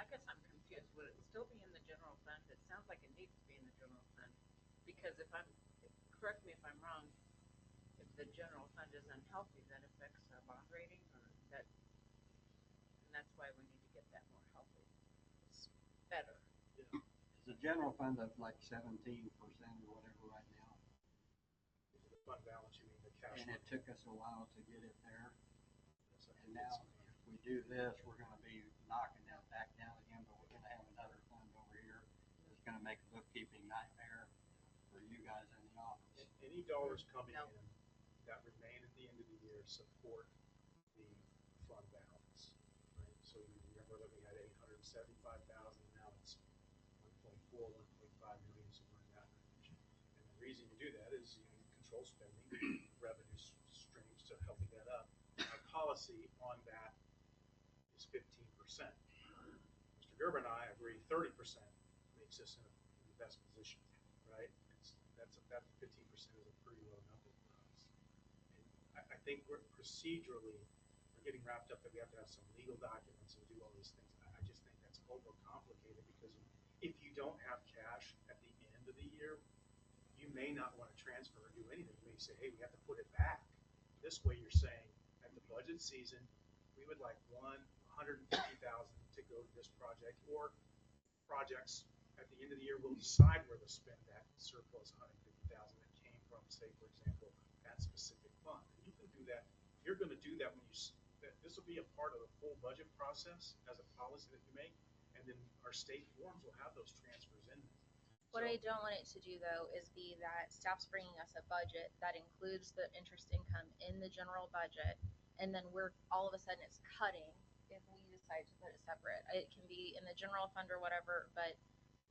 I guess I'm confused. Would it still be in the general fund? It sounds like it needs to be in the general fund because correct me if I'm wrong, if the general fund is unhealthy, that affects our bond rating, and that's why we need to get that more healthy. It's better. It's a general fund of like 17% or whatever right now. The fund balance, you mean the cash? And it took us a while to get it there. And now if we do this, we're going to be knocking that back down again, but we're going to have another fund over here that's going to make a bookkeeping nightmare for you guys in the office. Any dollars coming in that remain at the end of the year support the fund balance, right? So you remember that we had 875,000, now it's 1.4, 1.5 million, somewhere in that range. And the reason you do that is you control spending, revenue streams to helping that up. Our policy on that is 15%. Mr. Gerber and I agree 30% makes us in the best position, right? That 15% is a pretty low number for us. And I think procedurally, we're getting wrapped up that we have to have some legal documents and do all these things. I just think that's overcomplicated because if you don't have cash at the end of the year, you may not want to transfer or do anything. You may say, hey, we have to put it back. This way you're saying at the budget season, we would like $150,000 to go to this project, or projects at the end of the year we'll decide where to spend that surplus $150,000 that came from, say, for example, that specific fund. And you can do that. You're going to do that when this will be a part of the full budget process as a policy that you make, and then our state forms will have those transfers in them. What I don't want it to do, though, is be that staff's bringing us a budget that includes the interest income in the general budget, and then all of a sudden it's cutting if we decide to put it separate. It can be in the general fund or whatever, but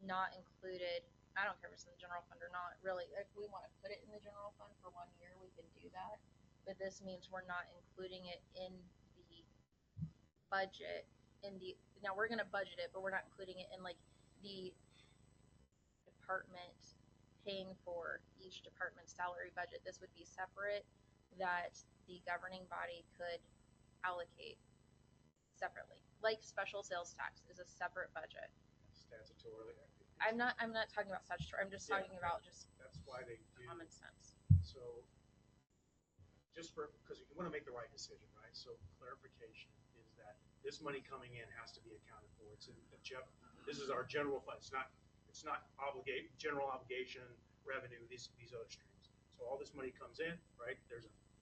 not included. I don't care if it's in the general fund or not, really. If we want to put it in the general fund for 1 year, we can do that. But this means we're not including it in the budget. Now we're going to budget it, but we're not including it in like the department paying for each department's salary budget. This would be separate, that the governing body could allocate separately. Like special sales tax is a separate budget. Statutorily. I'm not talking about statutory. I'm just talking about just that's why they do common sense. So because you want to make the right decision, right? So clarification is that this money coming in has to be accounted for. This is our general fund. It's not general obligation revenue, these other streams. So all this money comes in, right?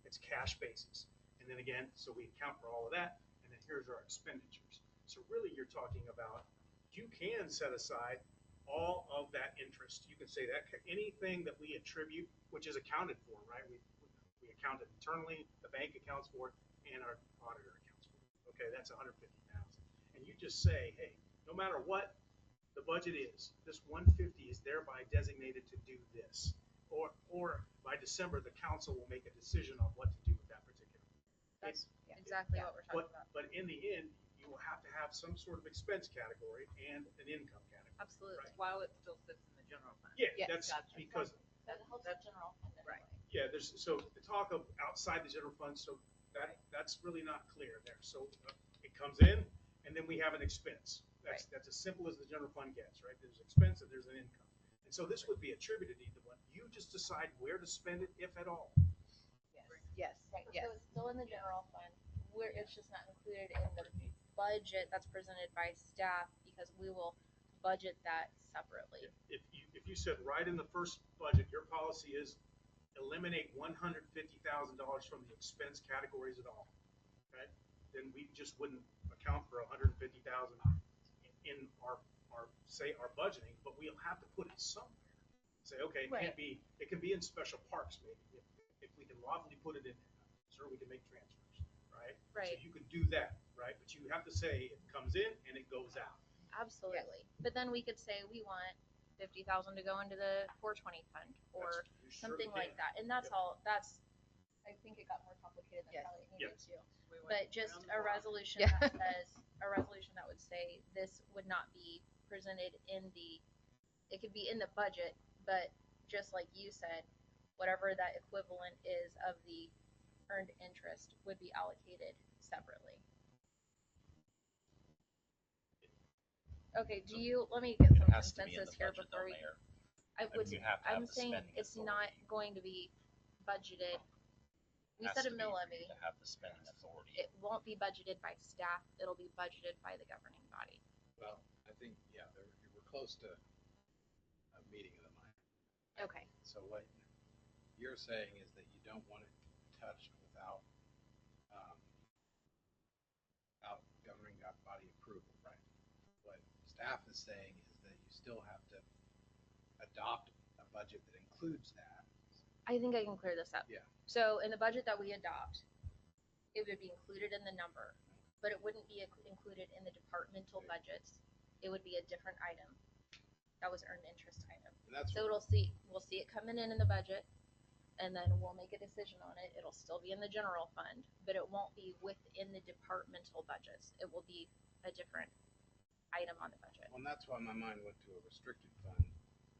It's cash basis. And And then again, so we account for all of that, and then here's our expenditures. So really, you're talking about, you can set aside all of that interest. You can say that anything that we attribute, which is accounted for, right? We account it internally, the bank accounts for it, and our auditor accounts for it. Okay, that's 150,000. And you just say, hey, no matter what the budget is, this 150 is thereby designated to do this. Or by December, the council will make a decision on what to do with that particular. That's exactly what we're talking about. But in the end, you will have to have some sort of expense category and an income category. Absolutely. Right. While it still sits in the general fund. Yeah, Yes. that's Gotcha. because, That helps the general fund Right. anyway. yeah, there's, so the talk of outside the general fund, so that's really not clear there. So it comes in, and then we have an expense. That's as simple as the general fund gets, right? There's expense and there's an income. And so this would be attributed to either one. You just decide where to spend it, if at all. Yes, Right, yes. so it's still in the general fund, where it's just not included in the budget that's presented by staff, because we will budget that separately. If you said right in the first budget, your policy is eliminate $150,000 from the expense categories at all, okay? Then we just wouldn't account for 150,000 in our say our budgeting, but we'll have to put it somewhere. Say, okay, it can be in special parks maybe, if we can lawfully put it in there. Sure, we can make transfers, right? Right. So you can do that, right? But you have to say it comes in and it goes out. Absolutely. But then we could say we want 50,000 to go into the 420 fund or You something certainly like can. that. And that's all, I think it got more complicated than Yes. probably it needed to. We went But just around the a block. resolution Yeah. that says, a resolution that would say this would not be presented in the, it could be in the budget, but just like you said, whatever that equivalent is of the earned interest would be allocated separately. Okay, let me get It some has to be in consensus the here budget before though, we, Mayor. I I would, mean, you have to have I'm the saying spending it's not authority. going to be budgeted. We Has set a to be mill for levy. you to have the spending authority. It won't be budgeted by staff. It'll be budgeted by the governing body. Well, I think, yeah, we're close to a meeting of the mind. Okay. So what you're saying is that you don't want it touched without, without governing body approval, right? What staff is saying is that you still have to adopt a budget that includes that. I think I can clear this up. Yeah. So in the budget that we adopt, it would be included in the number, but it wouldn't be included in the departmental budgets. It would be a different item. That was earned interest item. And that's So we'll see it coming in the budget, and then we'll make a decision on it. It'll still be in the general fund, but it won't be within the departmental budgets. It will be a different item on the budget. Well, and that's why my mind went to a restricted fund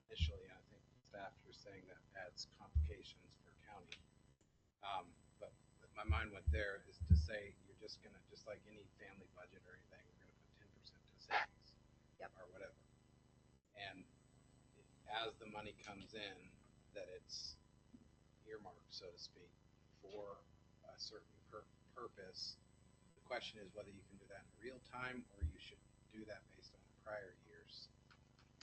initially. I think staff was saying that adds complications for county. But my mind went there is to say you're just gonna, just like any family budget or anything, we're gonna put 10% to savings. Yep. Or whatever. And as the money comes in, that it's earmarked, so to speak, for a certain purpose. The question is whether you can do that in real time or you should do that based on the prior year's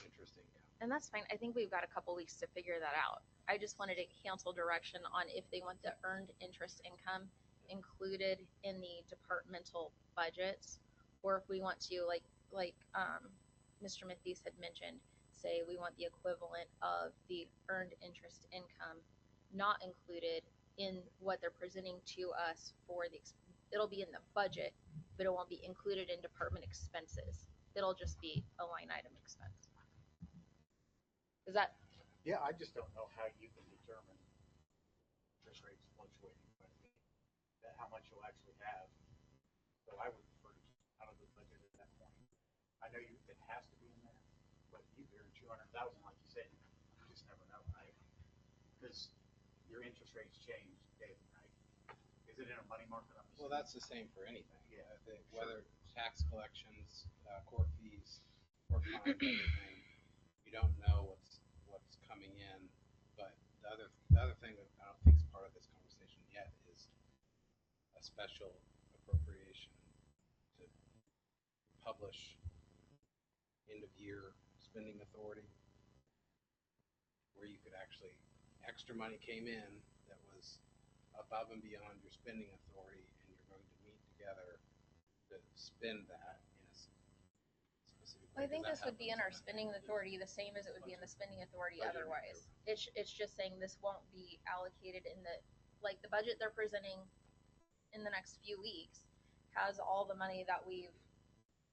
interest income. And that's fine. I think we've got a couple weeks to figure that out. I just wanted to cancel direction on if they want the earned interest income included in the departmental budgets, or if we want to, like Mr. Matthews had mentioned, say we want the equivalent of the earned interest income not included in what they're presenting to us for the, it'll be in the budget, but it won't be included in department expenses. It'll just be a line item expense. Is that, Yeah, I just don't know how you can determine interest rates fluctuating, but that how much you'll actually have. So I would prefer to just out of the budget at that point. I know it has to be in there, but you earn 200,000, like you said, you just never know, right? Because your interest rates change daily, right? Is it in a money market? Well, that's the same for anything. Yeah, Whether tax collections, court fees, court fines, everything, you don't know what's coming in. But the other thing that I don't think is part of this conversation yet is a special appropriation to publish end of year spending authority, where you could actually, extra money came in that was above and beyond your spending authority, together to spend that in a specific I way. 'Cause think that this would be in our happens. spending authority, the same as it would be in the spending authority Budget otherwise. review. It's just saying this won't be allocated in the, like, the budget they're presenting in the next few weeks has all the money that we've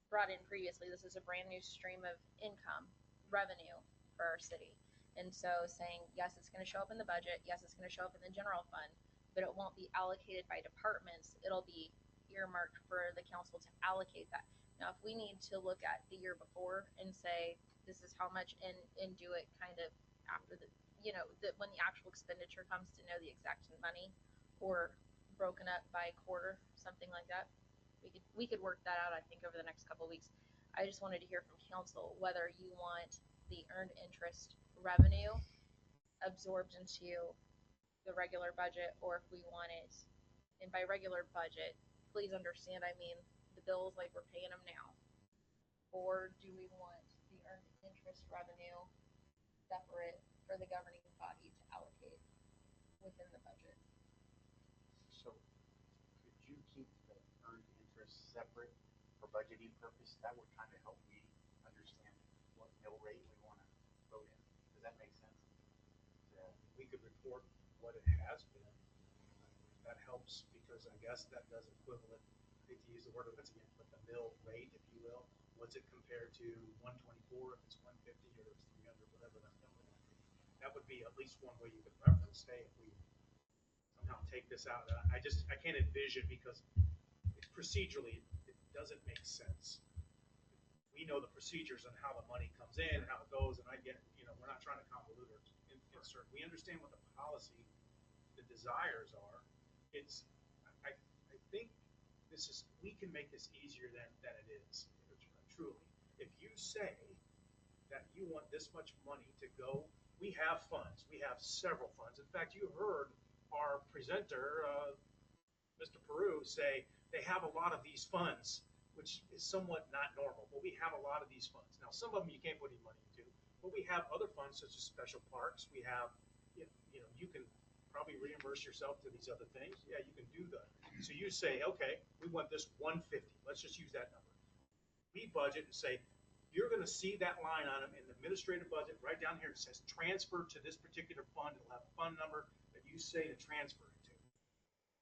brought in previously. This is a brand new stream of income, revenue for our city. And so saying, yes, it's gonna show up in the budget, yes, it's gonna show up in the general fund, but it won't be allocated by departments, it'll be earmarked for the council to allocate that. Now, if we need to look at the year before and say, this is how much, and do it kind of after the, when the actual expenditure comes, to know the exact money, or broken up by quarter, something like that, we could work that out, I think, over the next couple of weeks. I just wanted to hear from council whether you want the earned interest revenue absorbed into the regular budget, or if we want it, and by regular budget, please understand, I mean the bills like we're paying them now, or do we want the earned interest revenue separate for the governing body to allocate within the budget? So could you keep the earned interest separate for budgeting purpose? That would kind of help me understand what mill rate we want to vote in. Does that make sense? Yeah, we could report what it has been. That helps because I guess that does equivalent, I hate to use the word once again, but the mill rate, if you will. What's it compared to 124, if it's 150 or it's 300, whatever that number might be. That would be at least one way you could reference, hey, if we somehow take this out. I can't envision, because procedurally it doesn't make sense. We know the procedures on how the money comes in, how it goes, and I get, we're not trying to convolute or insert. We understand what the policy, the desires are. I think we can make this easier than it is, truly. If you say that you want this much money to go, we have funds. We have several funds. In fact, you heard our presenter, Mr. Peru, say they have a lot of these funds, which is somewhat not normal, but we have a lot of these funds. Now, some of them you can't put any money into, but we have other funds such as special parks. We have, you can probably reimburse yourself to these other things. Yeah, you can do that. So you say, okay, we want this 150. Let's just use that number. We budget and say, you're going to see that line item in the administrative budget right down here. It says transfer to this particular fund. It'll have a fund number that you say to transfer it to.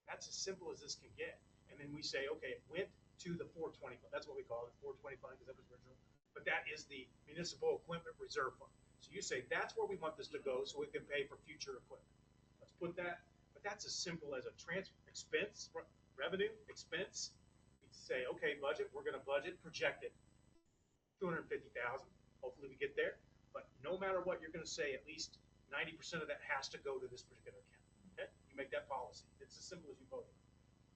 That's as simple as this can get. And then we say, okay, it went to the 420 fund. That's what we call it, 420 fund, because that was original. But that is the municipal equipment reserve fund. So you say that's where we want this to go, so we can pay for future equipment. Let's put that. But that's as simple as a expense, revenue, expense. We say, okay, budget. We're going to budget, project it, 250,000. Hopefully we get there. But no matter what, you're going to say at least 90% of that has to go to this particular account. Okay? You make that policy. It's as simple as you vote it.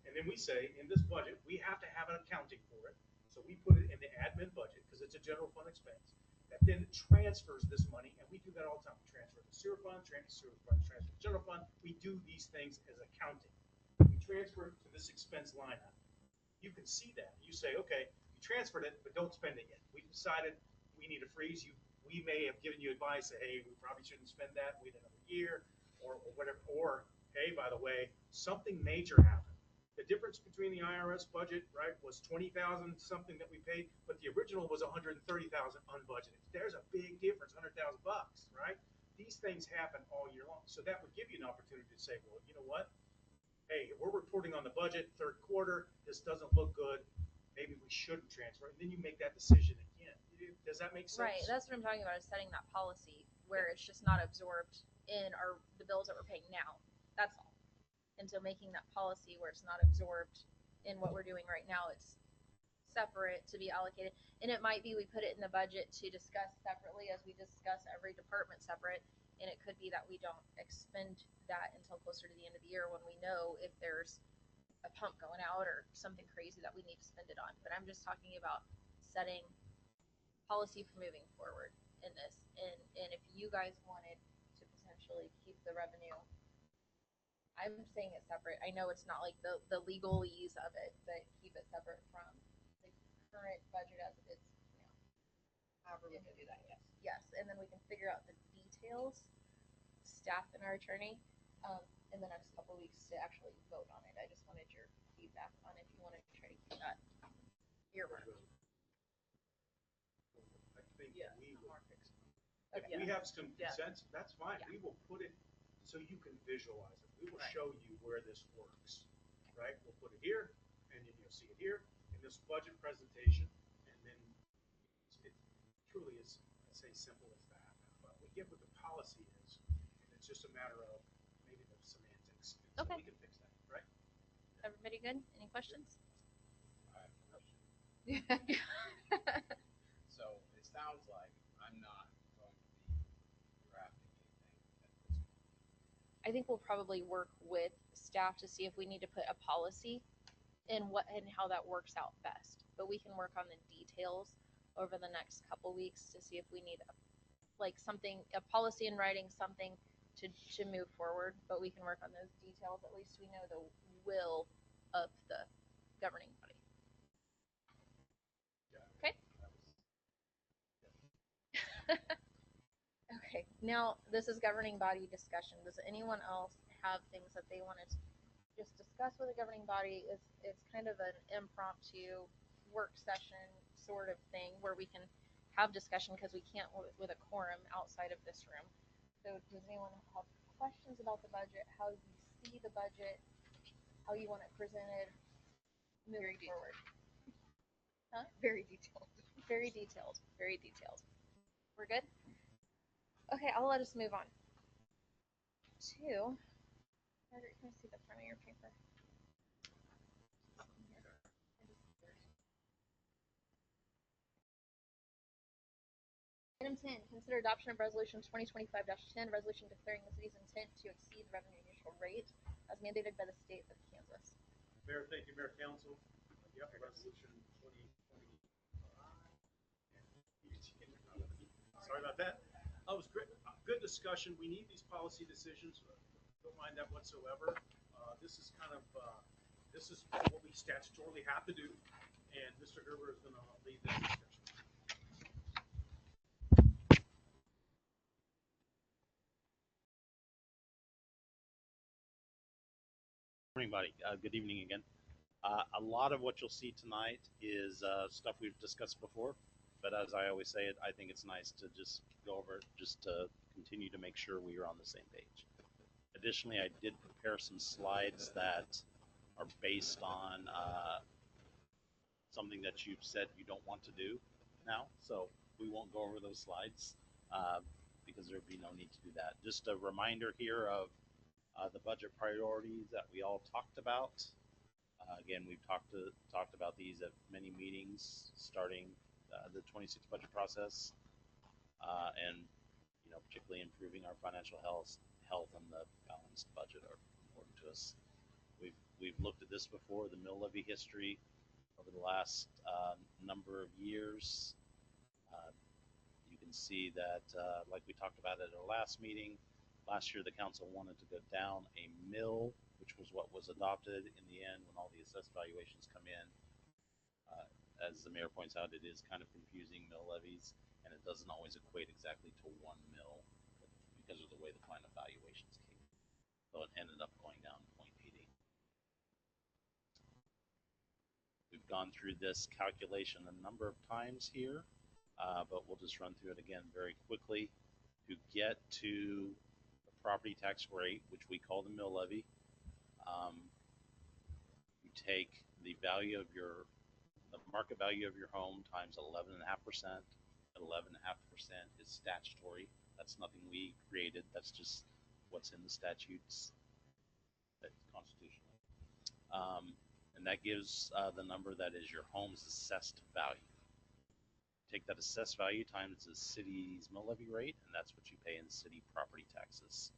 And then we say, in this budget, we have to have an accounting for it. So we put it in the admin budget because it's a general fund expense. That then transfers this money, and we do that all the time. We transfer the sewer fund, transfer the general fund. We do these things as accounting. We transfer it to this expense line item. You can see that. You say, okay, you transferred it, but don't spend it yet. We decided we need to freeze you. We may have given you advice that, hey, we probably shouldn't spend that. Wait another year, or whatever. Or, hey, by the way, something major happened. The difference between the IRS budget, right, was 20,000 something that we paid, but the original was 130,000 unbudgeted. There's a big difference, 100,000 bucks, right? These things happen all year long. So that would give you an opportunity to say, well, you know what? Hey, we're reporting on the budget, third quarter. This doesn't look good. Maybe we shouldn't transfer. And then you make that decision again. Does that make sense? Right. That's what I'm talking about, is setting that policy where it's just not absorbed in the bills that we're paying now. That's all. And so making that policy where it's not absorbed in what we're doing right now, it's separate to be allocated. And it might be we put it in the budget to discuss separately as we discuss every department separate. And it could be that we don't expend that until closer to the end of the year when we know if there's a pump going out or something crazy that we need to spend it on. But I'm just talking about setting policy for moving forward in this. And if you guys wanted to potentially keep the revenue, I'm saying it's separate. I know it's not like the legalese of it, but keep it separate from the current budget as it is now. However we can do that, yes. Yes, and then we can figure out the details, staff and our attorney, in the next couple of weeks to actually vote on it. I just wanted your feedback feedback on if you want to try to keep that earmarked. I think Yeah, we will, market. if we have some Yeah. consensus, that's fine. Yeah. We will put it so you can visualize it. We will Right. show you where this works, right? We'll put it here, and then you'll see it here in this budget presentation, and then it truly is, I say, simple as that. But we get what the policy is, and it's just a matter of maybe the semantics. So Okay. we can fix that, right? Everybody good? Any questions? I have a question. So it sounds like I'm not going to be drafting anything at this point. I think we'll probably work with staff to see if we need to put a policy in what and how that works out best. But we can work on the details over the next couple weeks to see if we need a policy in writing, something to move forward. But we can work on those details. At least we know the will of the governing body. Okay. Okay, now this is governing body discussion. Does anyone else have things that they want to just discuss with the governing body? It's kind of an impromptu work session sort of thing where we can have discussion because we can't with a quorum outside of this room. So does anyone have questions about the budget, how you see the budget, how you want it presented moving forward? Huh? Very detailed. Very detailed. Very detailed. We're good? Okay, I'll let us move on to Margaret, can I see the front of your paper? Item 10, consider adoption of resolution 2025-10, resolution declaring the city's intent to exceed the revenue neutral rate as mandated by the state of Kansas. Mayor, thank you, Mayor Council. Yep, resolution 2025. Sorry about that. It was great, good discussion. We need these policy decisions. Don't mind that whatsoever. This is kind of, this is what we statutorily have to do, and Mr. Gerber is going to lead this discussion. Morning, buddy. Good evening again. A lot of what you'll see tonight is stuff we've discussed before, but as I always say, I think it's nice to just go over it just to continue to make sure we are on the same page. Additionally, I did prepare some slides that are based on something that you've said you don't want to do now, so we won't go over those slides because there'd be no need to do that. Just a reminder here of the budget priorities that we all talked about. Again, we've talked about these at many meetings, starting the 26 budget process, and particularly improving our financial health and the balanced budget are important to us. We've looked at this before, the mill levy history over the last number of years. You can see that, like we talked about at our last meeting, last year the council wanted to go down a mill, which was what was adopted in the end when all the assessed valuations come in. As the mayor points out, it is kind of confusing, mill levies, and it doesn't always equate exactly to one mill because of the way the final valuations came. So it ended up going down 0.88. We've gone through this calculation a number of times here, but we'll just run through it again very quickly. To get to the property tax rate, which we call the mill levy, you take the market value of your home times 11.5%. At 11.5% is statutory. That's nothing we created. That's just what's in the statutes, that's constitutionally. And that gives the number that is your home's assessed value. Take that assessed value times the city's mill levy rate, and that's what you pay in city property taxes.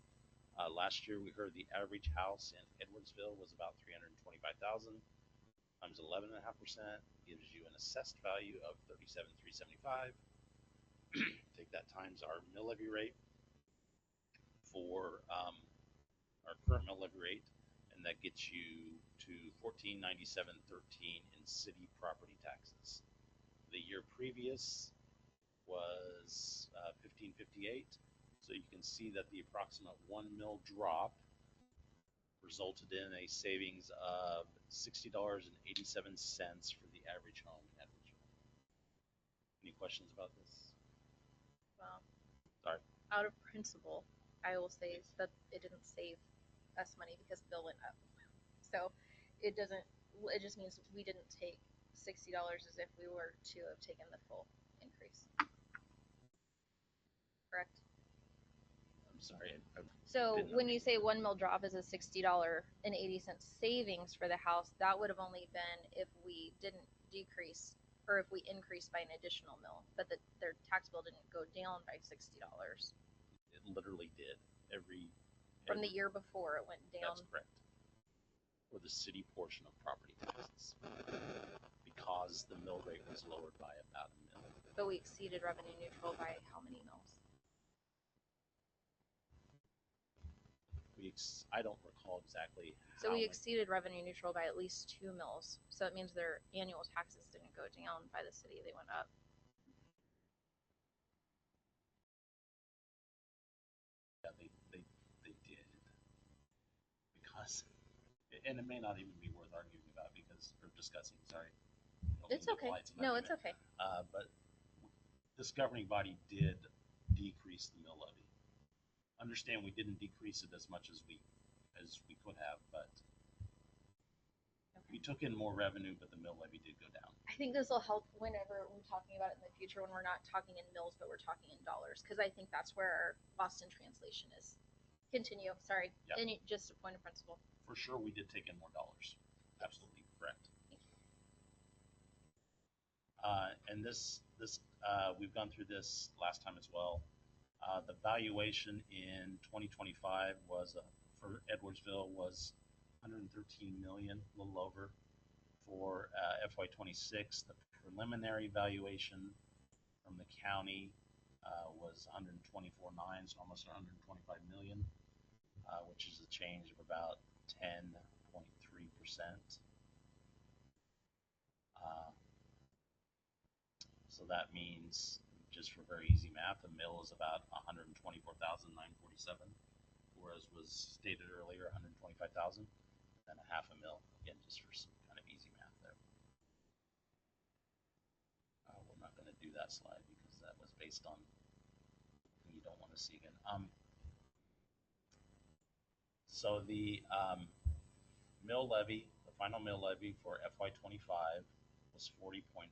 Last year, we heard the average house in Edwardsville was about $325,000 times 11.5% gives you an assessed value of $37,375. Take that times our mill levy rate for our current mill levy rate, and that gets you to $1497.13 in city property taxes. The year previous was $1558. So you can see that the approximate 1 mil drop resulted in a savings of $60.87 for the average home in Edwardsville. Any questions about this? Well, Sorry. out of principle, I will say that it didn't save us money because the bill went up. So it doesn't, it just means we didn't take $60 as if we were to have taken the full increase. Correct? I'm sorry. So Didn't when you say 1 mil drop is a $60.80 savings for the house, that would have only been if we didn't decrease or if we increased by an additional mil, but their tax bill didn't go down by $60. It literally did. From the year before, it went down. That's correct. For the city portion of property taxes, because the mill rate was lowered by about a mil. But we exceeded revenue neutral by how many mils? I don't recall exactly. So how we many- exceeded revenue neutral by at least 2 mils. So it means their annual taxes didn't go down by the city; they went up. Yeah, they did. Because, and it may not even be worth arguing about because, or discussing, sorry. Don't It's mean to okay. apply it to my No, it's argument. okay. But this governing body did decrease the mill levy. Understand we didn't decrease it as much as we could have, but we took in more revenue, but the mill levy did go down. I think this will help whenever we're talking about it in the future when we're not talking in mils, but we're talking in dollars, because I think that's where our lost in translation is. Continue. Sorry. Yeah. And just a point of principle. For sure, we did take in more dollars. Absolutely correct. And this we've gone through this last time as well. The valuation in 2025 was for Edwardsville was 113 million, a little over. For FY26, the preliminary valuation from the county was 124.9, so almost 125 million, which is a change of about 10.3%. So that means, just for very easy math, a mill is about 124,947, whereas was stated earlier 125,000, then a half a mill. Again, just for some kind of easy math there. We're not going to do that slide because that was based on something you don't want to see again. So the mill levy, the final mill levy for FY25 was 40.057.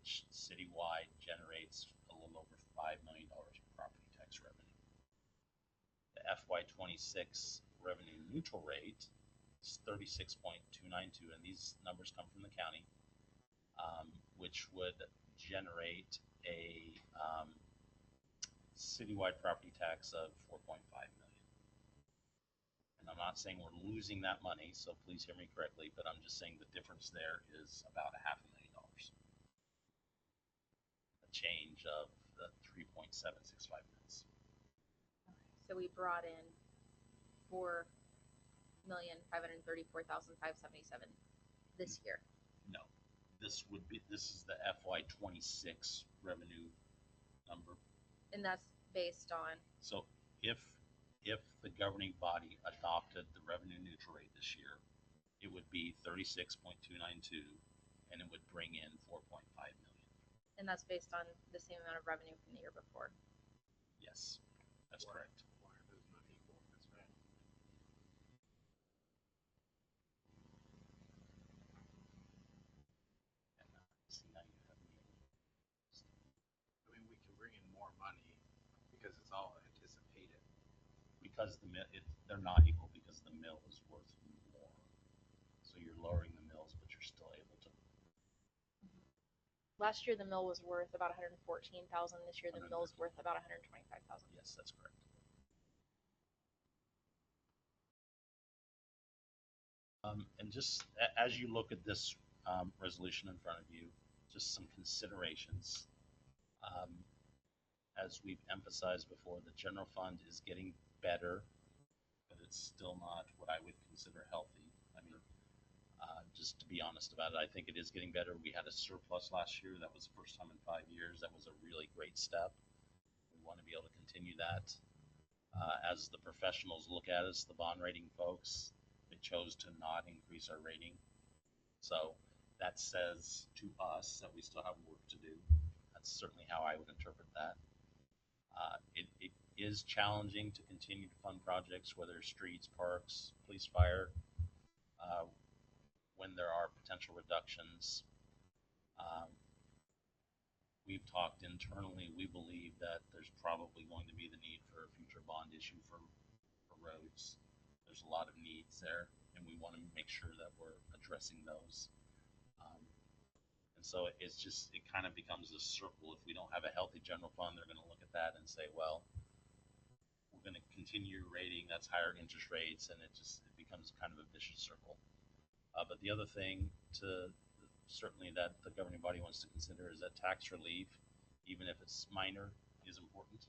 Which citywide generates a little over $5 million in property tax revenue. The FY26 revenue neutral rate is 36.292, and these numbers come from the county, which would generate a citywide property tax of 4.5 million. And I'm not saying we're losing that money, so please hear me correctly, but I'm just saying the difference there is about $500,000. Change of the 3.765 mils. So we brought in 4,534,577 this year. No, this is the FY26 revenue number. And that's based on. So if the governing body adopted the revenue neutral rate this year, it would be 36.292, and it would bring in 4.5 million. And that's based on the same amount of revenue from the year before. Yes, that's correct. Why are those not equal? That's right. And see, now you have me. I mean, we can bring in more money because it's all anticipated. Because they're not equal because the mill is worth more. So you're lowering the mills, but you're still able to. Last year the mill was worth about 114,000. This year the mill is worth about 125,000. Yes, that's correct. And just as you look at this resolution in front of you, just some considerations. As we've emphasized before, the general fund is getting better, but it's still not what I would consider healthy. I mean, just to be honest about it, I think it is getting better. We had a surplus last year. That was the first time in 5 years. That was a really great step. We want to be able to continue that. As the professionals look at us, the bond rating folks, they chose to not increase our rating. So that says to us that we still have work to do. That's certainly how I would interpret that. It is challenging to continue to fund projects, whether streets, parks, police, fire, uh, when there are potential reductions. Um, we've talked internally. We believe that there's probably going to be the need for a future bond issue for roads. There's a lot of needs there, and we want to make sure that we're addressing those. Um, and so it kind of becomes a circle. If we don't have a healthy general fund, they're going to look at that and say, well, we're going to continue rating, that's higher interest rates, and it becomes kind of a vicious circle. But the other thing to certainly that the governing body wants to consider is that tax relief, even if it's minor, is important.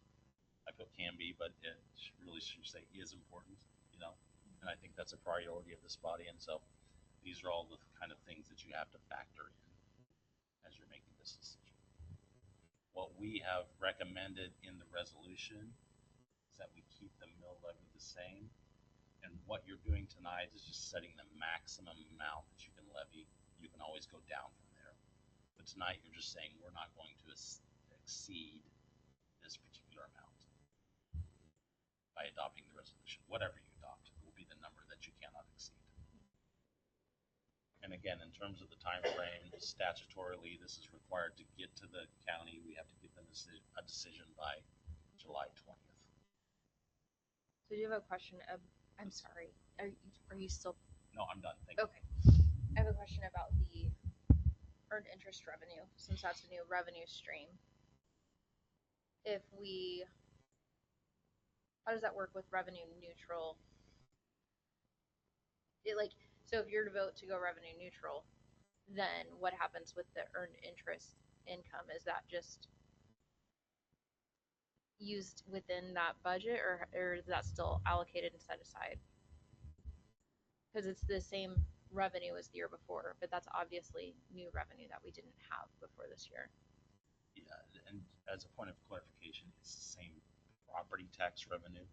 I put can be, but it really should say is important, you know, and I think that's a priority of this body. And so these are all the kind of things that you have to factor in as you're making this decision. What we have recommended in the resolution is that we keep the mill levy the same. And what you're doing tonight is just setting the maximum amount that you can levy. You can always go down from there. But tonight you're just saying we're not going to exceed this particular amount by adopting the resolution. Whatever you adopt will be the number that you cannot exceed. And again, in terms of the time frame, statutorily, this is required to get to the county. We have to give them a decision by July 20th. So do you have a question of, I'm sorry, are you still? No, I'm done. Thank you. Okay. I have a question about the earned interest revenue, since that's a new revenue stream. How does that work with revenue neutral? So if you're to vote to go revenue neutral, then what happens with the earned interest income? Is that just used within that budget, or is that still allocated and set aside? Because it's the same revenue as the year before, but that's obviously new revenue that we didn't have before this year. Yeah, and as a point of clarification, it's the same property tax revenue.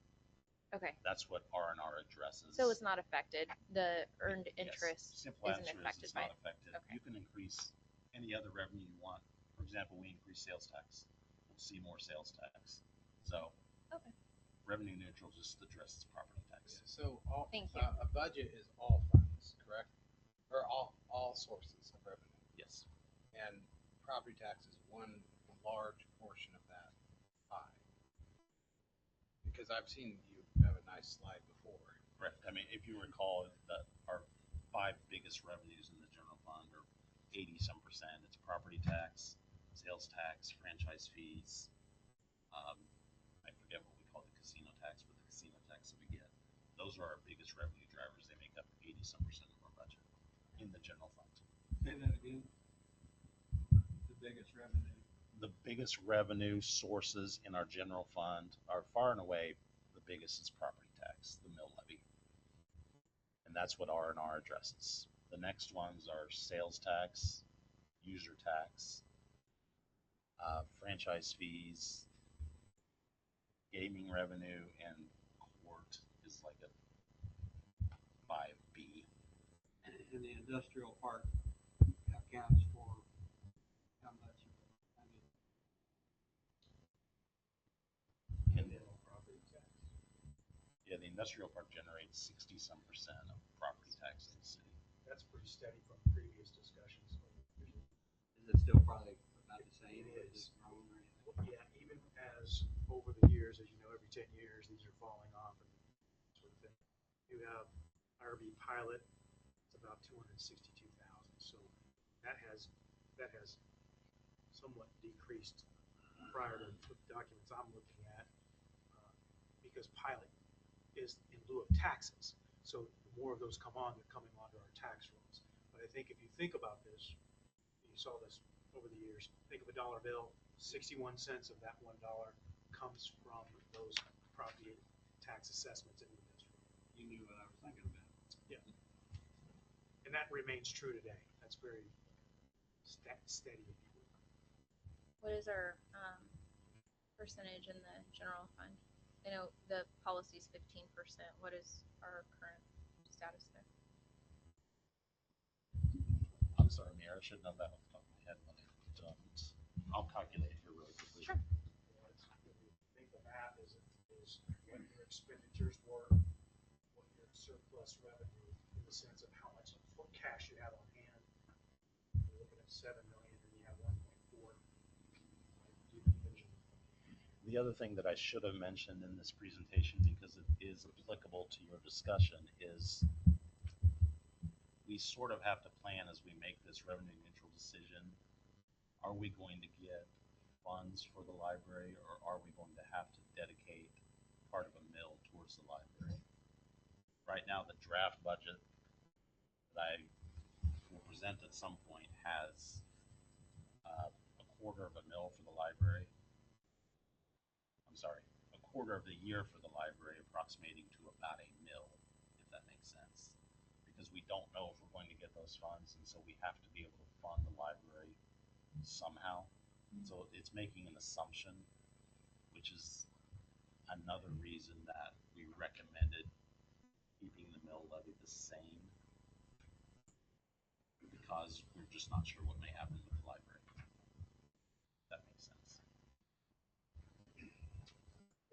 Okay. That's what R&R addresses. So it's not affected. The earned Yes. interest Simple isn't answer affected is it's by not it. affected. Okay. You can increase any other revenue you want. For example, we increase sales tax. We'll see more sales tax. So Okay. revenue neutral just addresses property tax. So Thank you. a budget is all funds, correct? Or all sources of revenue. Yes. And property tax is one large portion of that pie. Because I've seen you have a nice slide before. Correct. I mean, if you recall, that our 5 biggest revenues in the general fund are 80-some%. It's property tax, sales tax, franchise fees. I forget what we call the casino tax, but the casino tax that we get. Those are our biggest revenue drivers. They make up 80-some% of our budget in the general fund. Say that again. The biggest revenue. The biggest revenue sources in our general fund are far and away the biggest is property tax, the mill levy. And that's what R&R addresses. The next ones are sales tax, user tax, franchise fees, gaming revenue, and court is like a 5B. And the industrial park accounts for how much? I mean, And yeah, the industrial park generates 60-some% of property tax in the city. That's pretty steady from previous discussions. is it still probably about the same? It or is. it grown or anything? Yeah, even as over the years, as you know, every 10 years, these are falling off and sort of thing. You have IRB pilot, it's about 262,000. So that has somewhat decreased prior to the documents I'm looking at, because pilot is in lieu of taxes. So the more of those come on, they're coming onto our tax rolls. But I think if you think about this, you saw this over the years, think of a dollar bill, 61 cents of that $1 comes from those property tax assessments in the industrial. You knew what I was thinking about. Yeah. And that remains true today. That's very steady, if you will. What is our percentage in the general fund? I know the policy is 15%. What is our current status there? I'm sorry, Mayor, I should know that off the top of my head, but I don't. I'll calculate it here really quickly. Sure. I think the math is what your expenditures were, what your surplus revenue, in the sense of how much cash you have on hand. You're looking at 7 million and you have 1.4. The other thing that I should have mentioned in this presentation, because it is applicable to your discussion, is we sort of have to plan as we make this revenue neutral decision. Are we going to get funds for the library, or are we going to have to dedicate part of a mill towards the library? Right now, the draft budget that I will present at some point has a quarter of a mill for the library. I'm sorry, a quarter of the year for the library, approximating to about a mill, if that makes sense. Because we don't know if we're going to get those funds, and so we have to be able to fund the library somehow. So it's making an assumption, which is another reason that we recommended keeping the mill levy the same, because we're just not sure what may happen with the library. If that makes sense.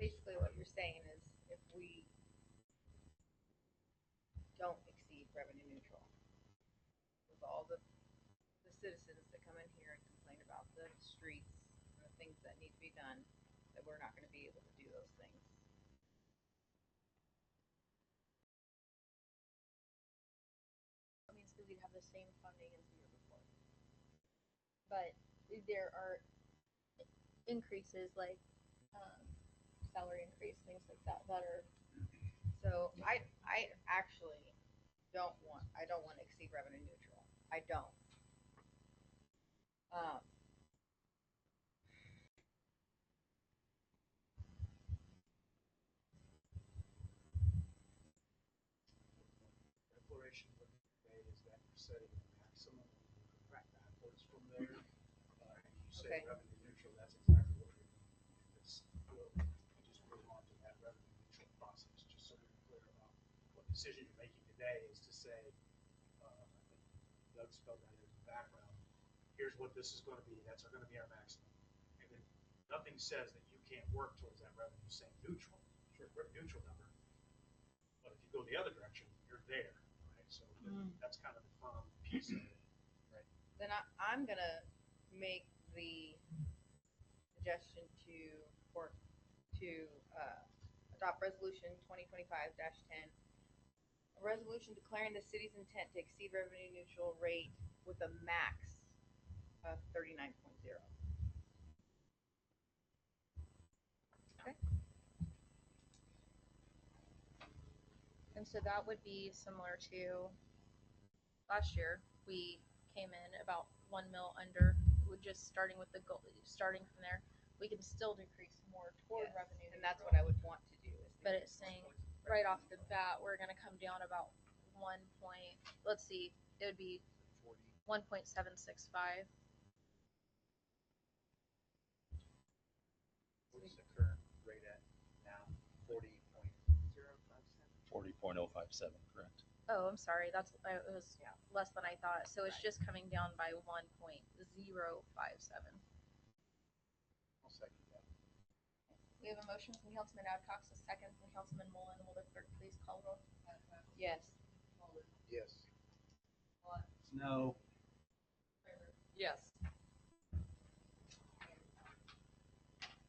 Basically, what you're saying is if we don't exceed revenue neutral, with all the citizens that come in here and complain about the streets and the things that need to be done, that we're not going to be able to do those things. That means that we'd have the same funding as the year before. But there are increases like salary increase, things like that are. So I actually don't want to exceed revenue neutral. I don't. Declaration of today is that you're setting a maximum, and you can track backwards from there. And you say Okay. revenue neutral, that's exactly what you're doing. It's, we'll just move on to that revenue neutral process, just so we're clear about what decision you're making today is to say, I think Doug spelled that in the background. Here's what this is going to be. That's going to be our maximum. And then nothing says that you can't work towards that revenue saying neutral number. But if you go the other direction, you're there, right? So that's kind of the firm piece of it, right? Then I'm gonna make the suggestion to adopt resolution 2025-10, a resolution declaring the city's intent to exceed revenue neutral rate with a max of 39.0. And so that would be similar to last year. We came in about 1 mil under. We're just starting with the goal. Starting from there, we can still decrease more toward Yes, revenue. and that's what I would want to do. But it's saying right off the bat, we're going to come down about 1 point. Let's see, it would be 1.765. What's the current rate at now? 40.057. 40.057, correct? Oh, I'm sorry. It was less than I thought. So it's just coming down by 1.057. I'll second that. We have a motion from Councilman Adcox, a second from Councilman Mullen. Will the clerk please call roll? Yes. Yes. No. Yes.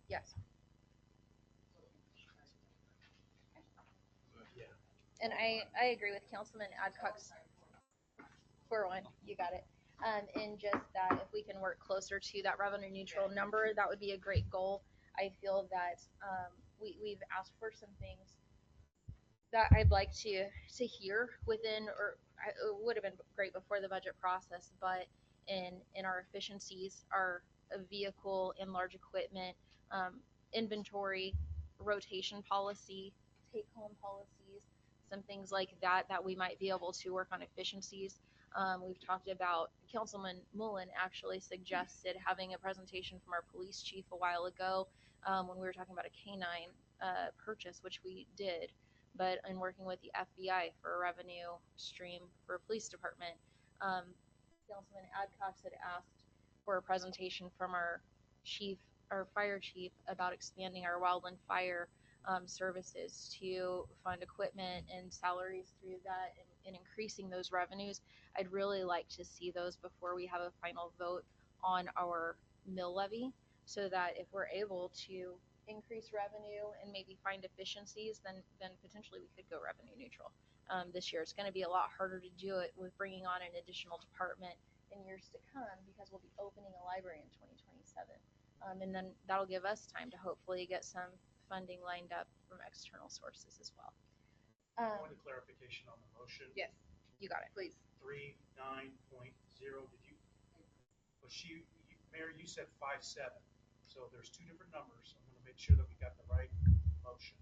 Yes. Yeah. And I agree with Councilman Adcox. 4-1, you got it. And just that if we can work closer to that revenue neutral number, that would be a great goal. I feel that we've asked for some things that I'd like to hear within, or it would have been great before the budget process, but in our efficiencies, our vehicle and large equipment, inventory, rotation policy, take home policies, some things like that we might be able to work on efficiencies. We've talked about, Councilman Mullen actually suggested having a presentation from our police chief a while ago when we were talking about a canine purchase, which we did, but in working with the FBI for a revenue stream for police department, Councilman Adcox had asked for a presentation from our fire chief, about expanding our wildland fire services to fund equipment and salaries through that, and increasing those revenues. I'd really like to see those before we have a final vote on our mill levy, so that if we're able to increase revenue and maybe find efficiencies, then potentially we could go revenue neutral. This year it's going to be a lot harder to do it with bringing on an additional department in years to come, because we'll be opening a library in 2027. And then that'll give us time to hopefully get some funding lined up from external sources as well. Point of clarification on the motion. Yes, You got it. please. 39.0, did you, well, Mayor, you said 5.7, so there's two different numbers. I'm gonna make sure that we got the right motion.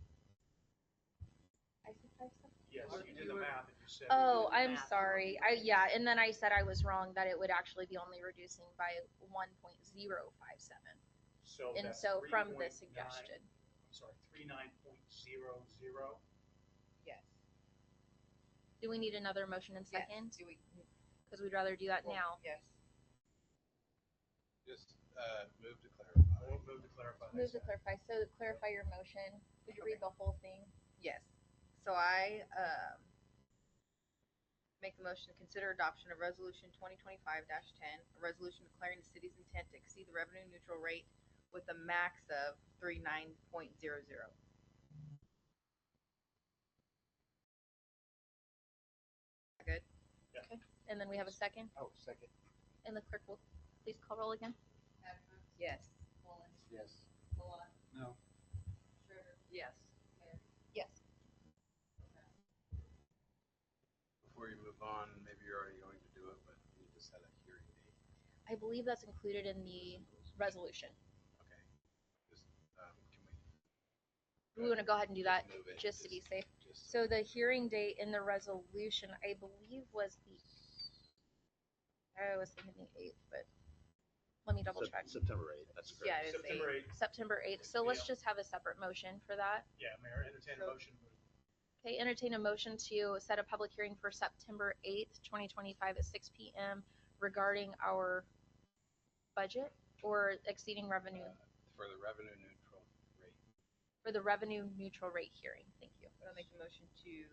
I said 5 cents. Yes, you did the math and you said. Oh, I'm sorry. And then I said I was wrong, that it would actually be only reducing by 1.057. So And that's so from the 3.9 suggestion. I'm sorry, 39.00. Yes. Do we need another motion in Yes. second? Do we? Because we'd rather do that Well, now. Yes. Just move to clarify. We'll move to clarify. Move to clarify. So clarify your motion. Would you read the whole thing? Yes. So I make the motion to consider adoption of resolution 2025-10, a resolution declaring the city's intent to exceed the revenue neutral rate with a max of 39.00. Good. Okay. And then we have a second, Oh, second. and the clerk will please call roll again. Yes. Yes. No. Yes. Yes. Before you move on, maybe you're already going to do it, but you just had a hearing date. I believe that's included in the resolution. Okay. Just, can We want to go ahead and do that move it, just to be safe. just So the hearing date in the resolution, I believe, was I was thinking the 8th, but let me double check. September 8th, that's correct. Yeah, it is September 8th. September 8th. So let's just have a separate motion for that. Yeah, Mayor, entertain a motion. Okay, entertain a motion to set a public hearing for September 8th, 2025 at 6 p.m. regarding our budget or exceeding revenue for the revenue neutral rate. for the revenue neutral rate hearing. Thank you. I'll make the motion to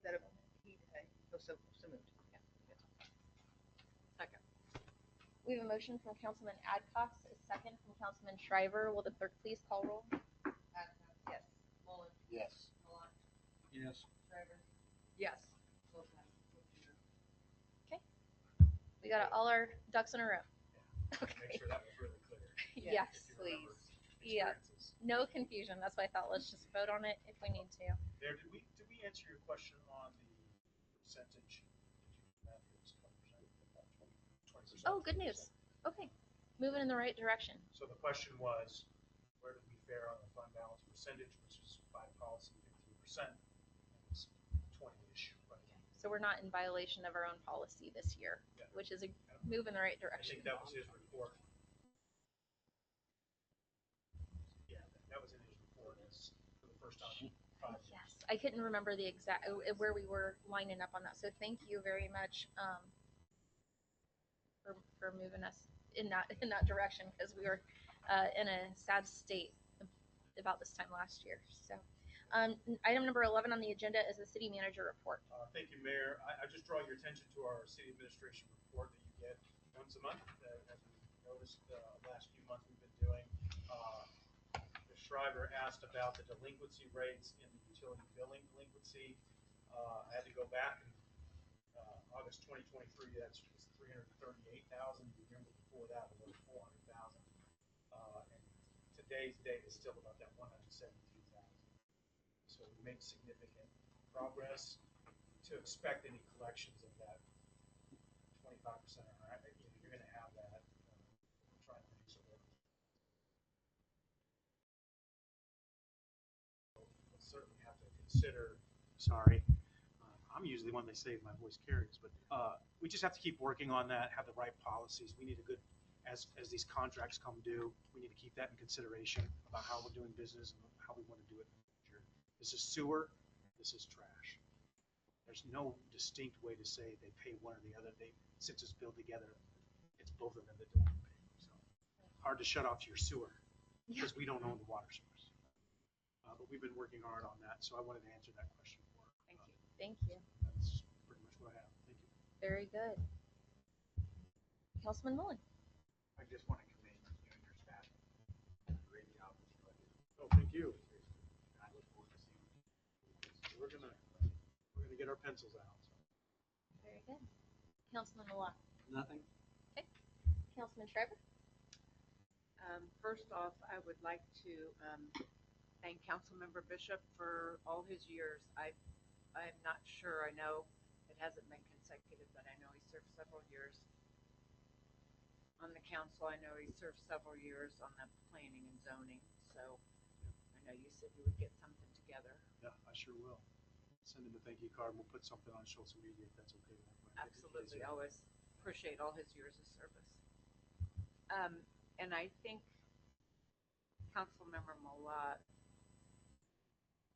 set up. So moved. Yeah. Second. We have a motion from Councilman Adcox, a second from Councilman Shriver. Will the clerk please call roll? Yes. Mullen. Yes. Milan. Yes. Shriver. Yes. We got all our ducks in a row. Make sure that was really clear. Yes, If you remember please. Yeah. experiences. No confusion. That's why I thought let's just vote on it if we need to. There, did we answer your question on the percentage? Did you, Matthew, it was 20%? 20%. Oh, good news. Okay, moving in the right direction. So the question was, where did we fare on the fund balance percentage, which is by policy 15%? It's 20-ish, right? So we're not in violation of our own policy this year, Yeah. which is a move in the right I direction. think that was his report. Yeah, that was in his report. It's for the first time in 5 years. Yes, I couldn't remember the exact where we were lining up on that. So thank you very much for moving us in that direction, because we were in a sad state about this time last year. So item number 11 on the agenda is the city manager report. Thank you, Mayor. I just draw your attention to our city administration report that you get once a month. As we noticed last few months we've been doing. Ms. Shriver asked about the delinquency rates in the utility billing delinquency. I had to go back and August 2023, that's 338,000. The year before that was over 400,000. And today's date is still about that 172,000. So we made significant progress. To expect any collections of that 25% or higher, you're going to have that. Trying to reduce it. We'll certainly have to consider. Sorry, I'm usually the one they say my voice carries, but we just have to keep working on that. Have the right policies. We need a good as these contracts come due, we need to keep that in consideration about how we're doing business and how we want to do it in the future. This is sewer, this is trash. There's no distinct way to say they pay one or the other. Since it's billed together, it's both of them that don't pay. So hard to shut off your sewer because we don't own the water source. But we've been working hard on that, so I wanted to answer that question for her. Thank you. Thank you. That's pretty much what I have. Thank you. Very good. Councilman Mullen. I just want to commend you and your staff. Great job with your budget. Oh, thank you. And I look forward to seeing you. We're gonna get our pencils out. Very good. Councilman Malott. Nothing? Okay. Councilman Shriver. First off, I would like to thank Councilmember Bishop for all his years. I'm not sure. I know it hasn't been consecutive, but I know he served several years on the council. I know he served several years on the planning and zoning. So I know you said you would get something together. Yeah, I sure will. Send him a thank you card. We'll put something on social media if that's okay. Absolutely. Always appreciate all his years of service. And I think Councilmember Malott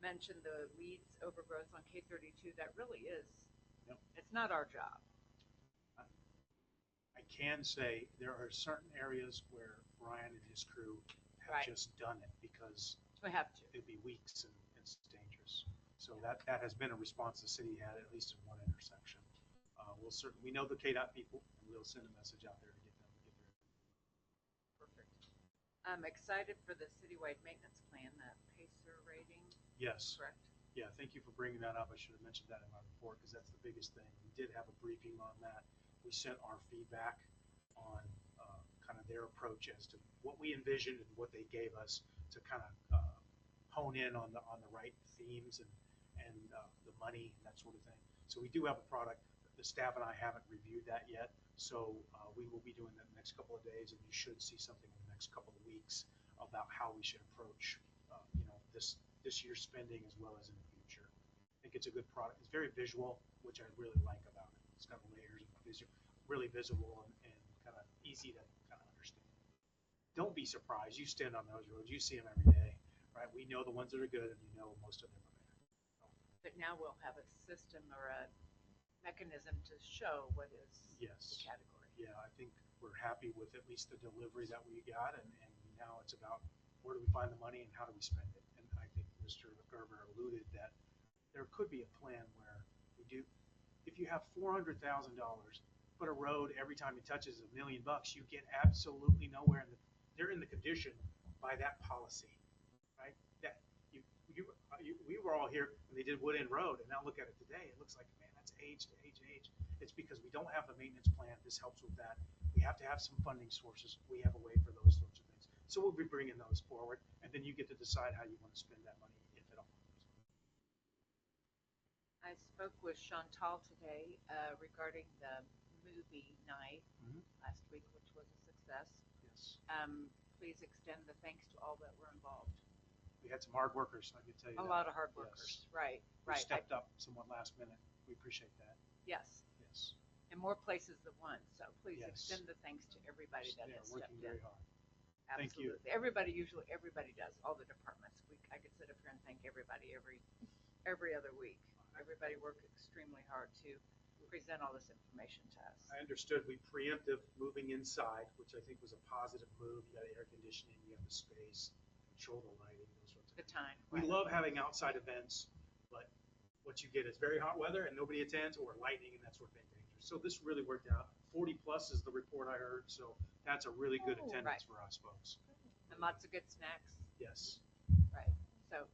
mentioned the weeds overgrowth on K32. That really is, it's not our job. I can say there are certain areas where Brian and his crew have just done it because we have to. It'd be weeks and it's dangerous. So that has been a response the city had at least in one intersection. We know the KDOT people, and we'll send a message out there to get them to get there. Perfect. I'm excited for the citywide maintenance plan, the PACER rating. Yes. Correct. Yeah, thank you for bringing that up. I should have mentioned that in my report because that's the biggest thing. We did have a briefing on that. We sent our feedback on kind of their approach as to what we envisioned and what they gave us to kind of hone in on the right themes and the money and that sort of thing. So we do have a product. The staff and I haven't reviewed that yet. So we will be doing that in the next couple of days, and you should see something in the next couple of weeks about how we should approach this year's spending as well as in the future. I think it's a good product. It's very visual, which I really like about it. It's got layers of visual, really visible and kind of easy to kind of understand. Don't be surprised. You stand on those roads. You see them every day, right? We know the ones that are good, and you know most of them are bad. But now we'll have a system or a mechanism to show what is the category. Yeah, I think we're happy with at least the delivery that we got, and now it's about where do we find the money and how do we spend it. And I think Mr. Gerber alluded that there could be a plan where we do, if you have $400,000, but a road every time it touches $1 million, you get absolutely nowhere. They're in the condition by that policy, right? That we were all here when they did Wood End Road, and now look at it today. It looks like, man, that's age to age. It's because we don't have the maintenance plan. This helps with that. We have to have some funding sources. We have a way for those sorts of things. So we'll be bringing those forward, and then you get to decide how you want to spend that money, if at all. I spoke with Chantal today regarding the movie night last week, which was a success. Yes. Please extend the thanks to all that were involved. We had some hard workers, I can tell you A that. lot of hard workers, right. Who stepped up somewhat last minute. We appreciate that. Yes. Yes. In more places than one, so please extend the thanks to everybody that has stepped working in. very hard. Absolutely. Thank you. Everybody does, all the departments. I could sit up here and thank everybody every other week. Everybody worked extremely hard to present all this information to us. I understood we preemptive moving inside, which I think was a positive move. You got air conditioning, you have the space, control the lighting, those sorts of the time. We love having outside events, but what you get is very hot weather and nobody attends, or lightning and that sort of thing dangerous. So this really worked out. 40 plus is the report I heard, so that's a really good attendance for us folks. And lots of good snacks. Yes. Right. So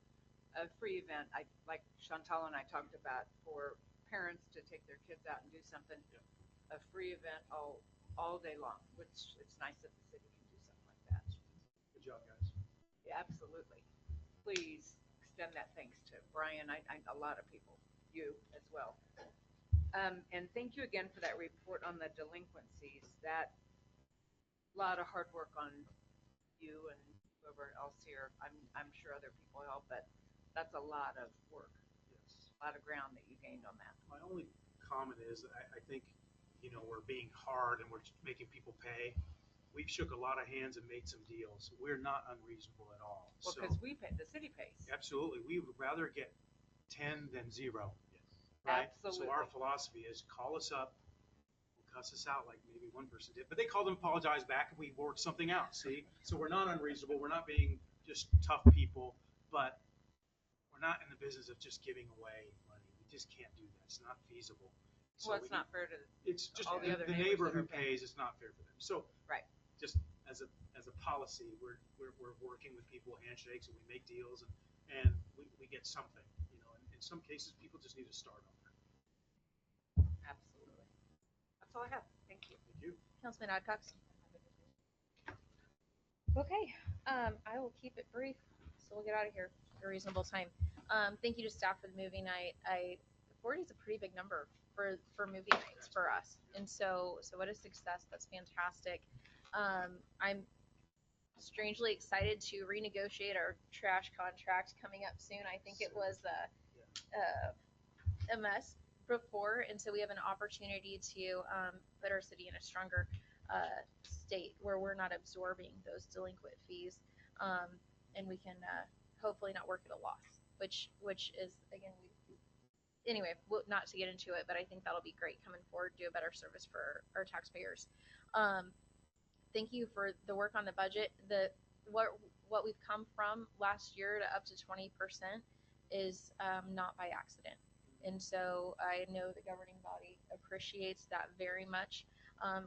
a free event, like Chantal and I talked about, for parents to take their kids out and do something. A free event all day long, which it's nice that the city can do something like that. Good job, guys. Yeah, absolutely. Please extend that thanks to Brian. A lot of people, you as well. And thank you again for that report on the delinquencies. That a lot of hard work on you and whoever else here. I'm sure other people help, but that's a lot of work. Yes. A lot of ground that you gained on that. My only comment is I think, we're being hard and we're making people pay we've shook a lot of hands and made some deals. We're not unreasonable at all. Well, So because we pay, the city pays. absolutely, we would rather get 10 than 0. Right? So our Absolutely. philosophy is call us up, cuss us out like maybe one person did, but they called and apologized back and we worked something out. See, so we're not unreasonable. We're not being just tough people, but we're not in the business of just giving away money. We just can't do that. It's not feasible. So Well, it's not fair to, it's just all the other the neighbors neighbor that who are paying. pays. It's not fair for them. So Right. just as a policy, we're working with people, handshakes, and we make deals, and we get something. You know, and in some cases, people just need to start on that. Absolutely. That's all I have. Thank you. Thank you. Councilman Adcox. Okay, I will keep it brief, so we'll get out of here at a reasonable time. Thank you to staff for the movie night. 40 is a pretty big number for movie nights for us, and so what a success. That's fantastic. I'm strangely excited to renegotiate our trash contract coming up soon. I think it was a mess before, and so we have an opportunity to put our city in a stronger state where we're not absorbing those delinquent fees, and we can hopefully not work at a loss, which is again anyway, not to get into it, but I think that'll be great coming forward, do a better service for our taxpayers. Thank you for the work on the budget. What we've come from last year to up to 20% is not by accident. And so I know the governing body appreciates that very much.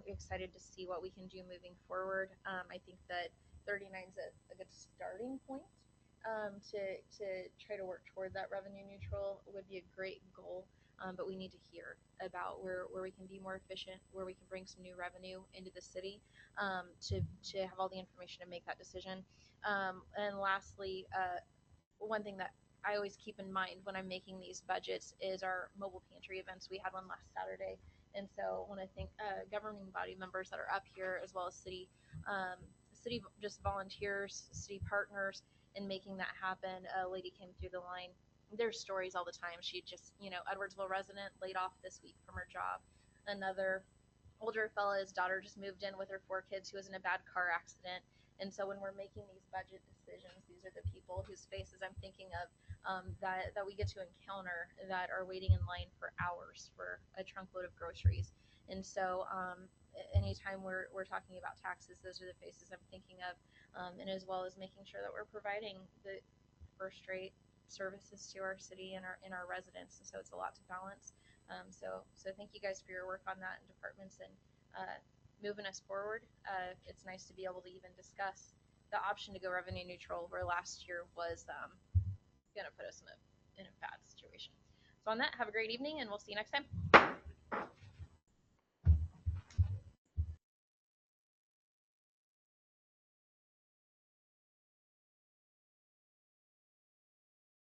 Excited to see what we can do moving forward. I think that 39 is a good starting point to try to work toward that revenue neutral would be a great goal. But we need to hear about where we can be more efficient, where we can bring some new revenue into the city to have all the information to make that decision. And lastly, one thing that I always keep in mind when I'm making these budgets is our mobile pantry events. We had one last Saturday, and so I want to thank governing body members that are up here, as well as city just volunteers, city partners in making that happen. A lady came through the line. There's stories all the time. She just, Edwardsville resident laid off this week from her job. Another older fella, his daughter just moved in with her 4 kids who was in a bad car accident. And so when we're making these budget decisions, these are the people whose faces I'm thinking of that we get to encounter that are waiting in line for hours for a trunk load of groceries. And so anytime we're talking about taxes, those are the faces I'm thinking of, and as well as making sure that we're providing the first-rate services to our city and our residents. And so it's a lot to balance. So thank you guys for your work on that and departments and moving us forward. It's nice to be able to even discuss the option to go revenue neutral, where last year was going to put us in a bad situation. So on that, have a great evening, and we'll see you next time.